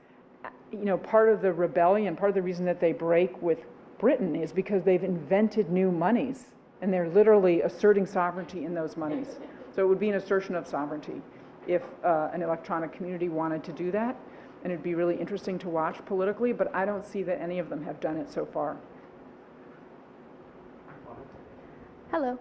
part of the rebellion, part of the reason that they break with Britain is because they've invented new monies and they're literally asserting sovereignty in those monies. So it would be an assertion of sovereignty if an electronic community wanted to do that, and it'd be really interesting to watch politically, but I don't see that any of them have done it so far. Hello.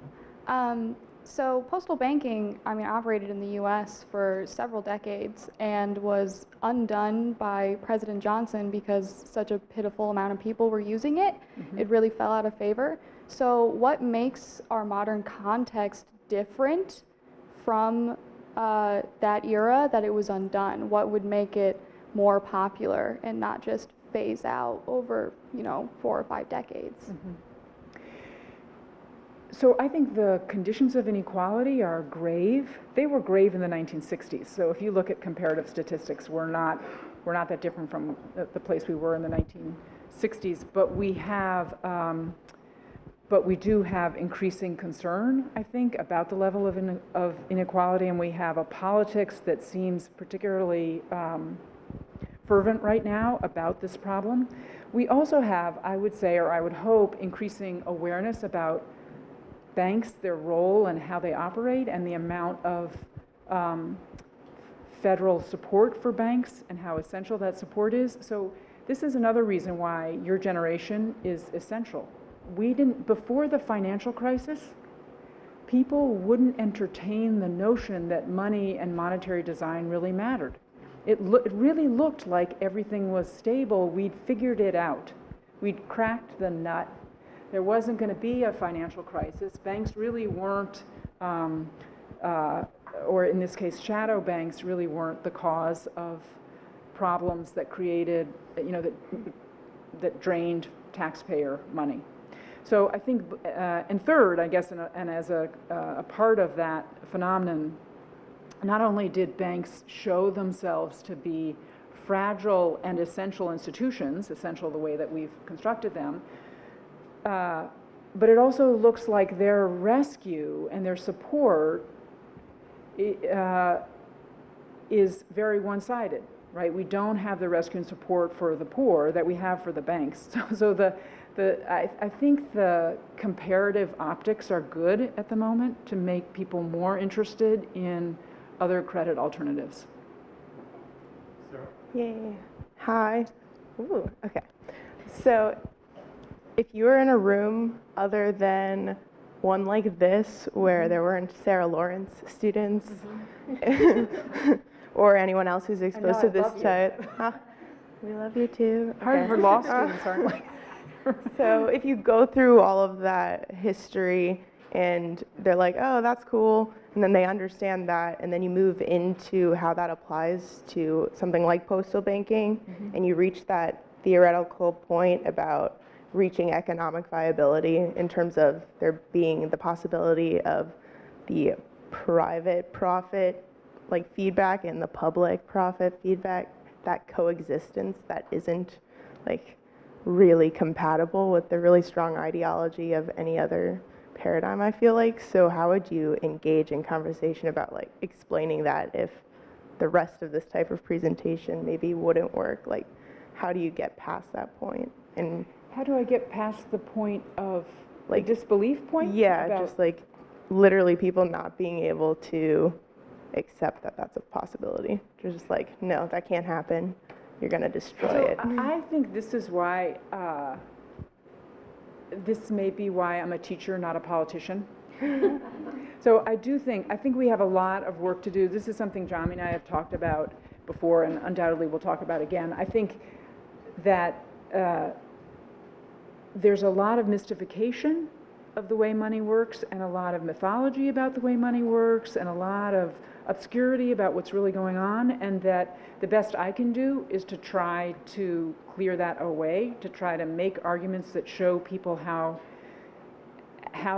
So postal banking, operated in the US for several decades and was undone by President Johnson because such a pitiful amount of people were using it. Mm-hmm. It really fell out of favor. So what makes our modern context different from that era that it was undone? What would make it more popular and not just phase out over, 4 or 5 decades? Mm-hmm. So I think the conditions of inequality are grave. They were grave in the 1960s. So if you look at comparative statistics, we're not that different from the place we were in the 1960s. But we do have increasing concern, I think, about the level of inequality, and we have a politics that seems particularly fervent right now about this problem. We also have, I would say, or I would hope, increasing awareness about banks, their role and how they operate, and the amount of federal support for banks and how essential that support is. So this is another reason why your generation is essential. Before the financial crisis, people wouldn't entertain the notion that money and monetary design really mattered. It really looked like everything was stable. We'd figured it out. We'd cracked the nut. There wasn't going to be a financial crisis. Banks really weren't, or in this case, shadow banks really weren't the cause of problems that created, that drained taxpayer money. So I think, and third, I guess, and as a part of that phenomenon, not only did banks show themselves to be fragile and essential institutions, essential the way that we've constructed them, but it also looks like their rescue and their support is very one-sided, right? We don't have the rescue and support for the poor that we have for the banks. So I think the comparative optics are good at the moment to make people more interested in other credit alternatives. Sarah? Yay. Hi. Ooh, okay. So if you were in a room other than one like this, where there weren't Sarah Lawrence students, or anyone else who's exposed to this type, we love you too. Harvard law students aren't like. So if you go through all of that history and they're like, oh, that's cool, and then they understand that, and then you move into how that applies to something like postal banking, and you reach that theoretical point about reaching economic viability in terms of there being the possibility of the private profit like feedback and the public profit feedback, that coexistence that isn't like really compatible with the really strong ideology of any other paradigm, I feel like. So how would you engage in conversation about like explaining that if the rest of this type of presentation maybe wouldn't work? Like, how do you get past that point? And how do I get past the point of like disbelief point? Yeah, just like literally people not being able to accept that that's a possibility. They're just like, no, that can't happen. You're going to destroy it. I think this is why, this may be why I'm a teacher, not a politician. So I think we have a lot of work to do. This is something Jami and I have talked about before, and undoubtedly we'll talk about again. I think that there's a lot of mystification of the way money works, and a lot of mythology about the way money works, and a lot of obscurity about what's really going on, and that the best I can do is to try to clear that away, to try to make arguments that show people how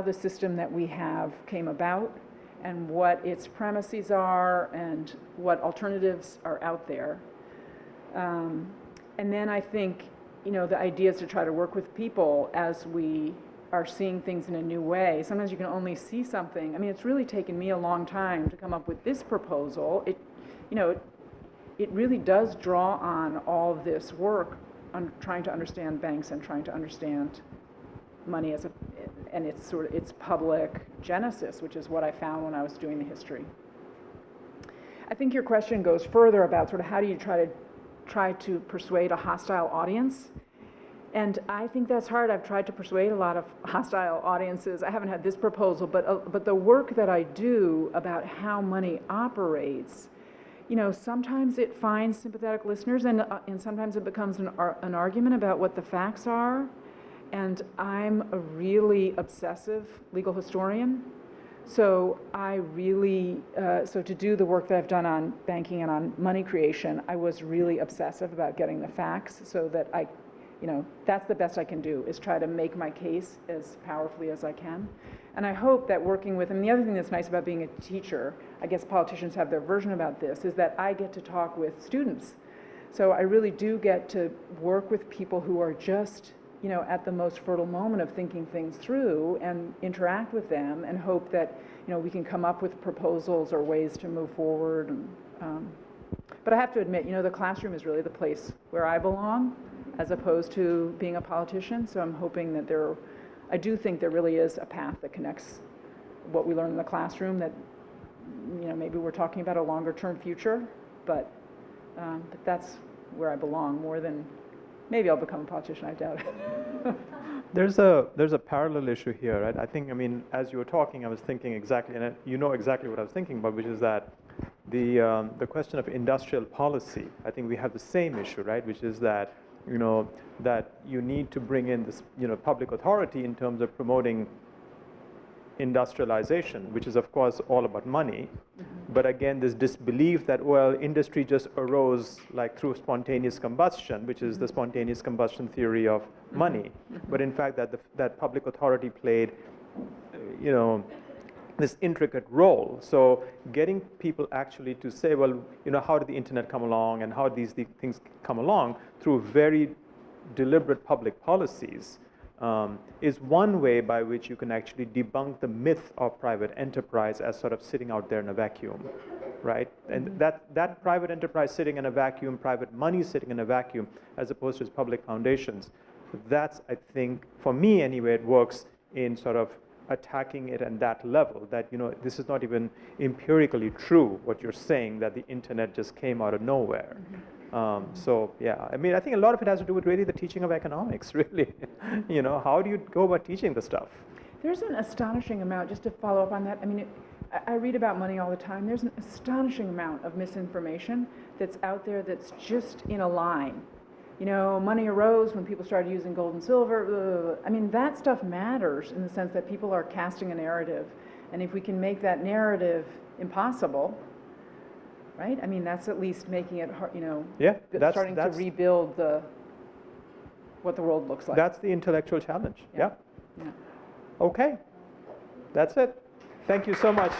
the system that we have came about, and what its premises are, and what alternatives are out there. And then I think, you know, the idea is to try to work with people as we are seeing things in a new way. Sometimes you can only see something. I mean, it's really taken me a long time to come up with this proposal. It, you know, it really does draw on all of this work on trying to understand banks and trying to understand money as and its sort of its public genesis, which is what I found when I was doing the history. I think your question goes further about sort of how do you try to persuade a hostile audience. And I think that's hard. I've tried to persuade a lot of hostile audiences. I haven't had this proposal, but the work that I do about how money operates, you know, sometimes it finds sympathetic listeners, and sometimes it becomes an argument about what the facts are. And I'm a really obsessive legal historian. So I really, so to do the work that I've done on banking and on money creation, I was really obsessive about getting the facts so that you know, that's the best I can do, is try to make my case as powerfully as I can. And I hope that working with, and the other thing that's nice about being a teacher, I guess politicians have their version about this, is that I get to talk with students. So I really do get to work with people who are just, you know, at the most fertile moment of thinking things through, and interact with them and hope that, you know, we can come up with proposals or ways to move forward. And, but I have to admit, you know, the classroom is really the place where I belong, as opposed to being a politician. So I'm hoping that I do think there really is a path that connects what we learn in the classroom, that, you know, maybe we're talking about a longer term future, but that's where I belong more than, maybe I'll become a politician, I doubt it. There's a parallel issue here, right? I think, I mean, as you were talking, I was thinking exactly, and you know exactly what I was thinking about, which is that the question of industrial policy, I think we have the same issue, right? Which is that, you know, that you need to bring in this, you know, public authority in terms of promoting industrialization, which is of course all about money. Mm-hmm. But again, this disbelief that, well, industry just arose like through spontaneous combustion, which is the spontaneous combustion theory of money. Mm-hmm. But in fact, that public authority played, you know, this intricate role. So getting people actually to say, well, you know, how did the internet come along, and how did these things come along through very deliberate public policies, is one way by which you can actually debunk the myth of private enterprise as sort of sitting out there in a vacuum, right? And that private enterprise sitting in a vacuum, private money sitting in a vacuum, as opposed to its public foundations, that's, I think, for me anyway, it works in sort of attacking it at that level, that, you know, this is not even empirically true, what you're saying, that the internet just came out of nowhere. So yeah, I mean, I think a lot of it has to do with really the teaching of economics, really. You know, how do you go about teaching the stuff? There's an astonishing amount, just to follow up on that, I mean, I read about money all the time. There's an astonishing amount of misinformation that's out there that's just in a line. You know, money arose when people started using gold and silver. I mean, that stuff matters in the sense that people are casting a narrative. And if we can make that narrative impossible, right? I mean, that's at least making it, you know, yeah, starting to rebuild what the world looks like. That's the intellectual challenge. Yeah. Yeah. Okay. That's it. Thank you so much.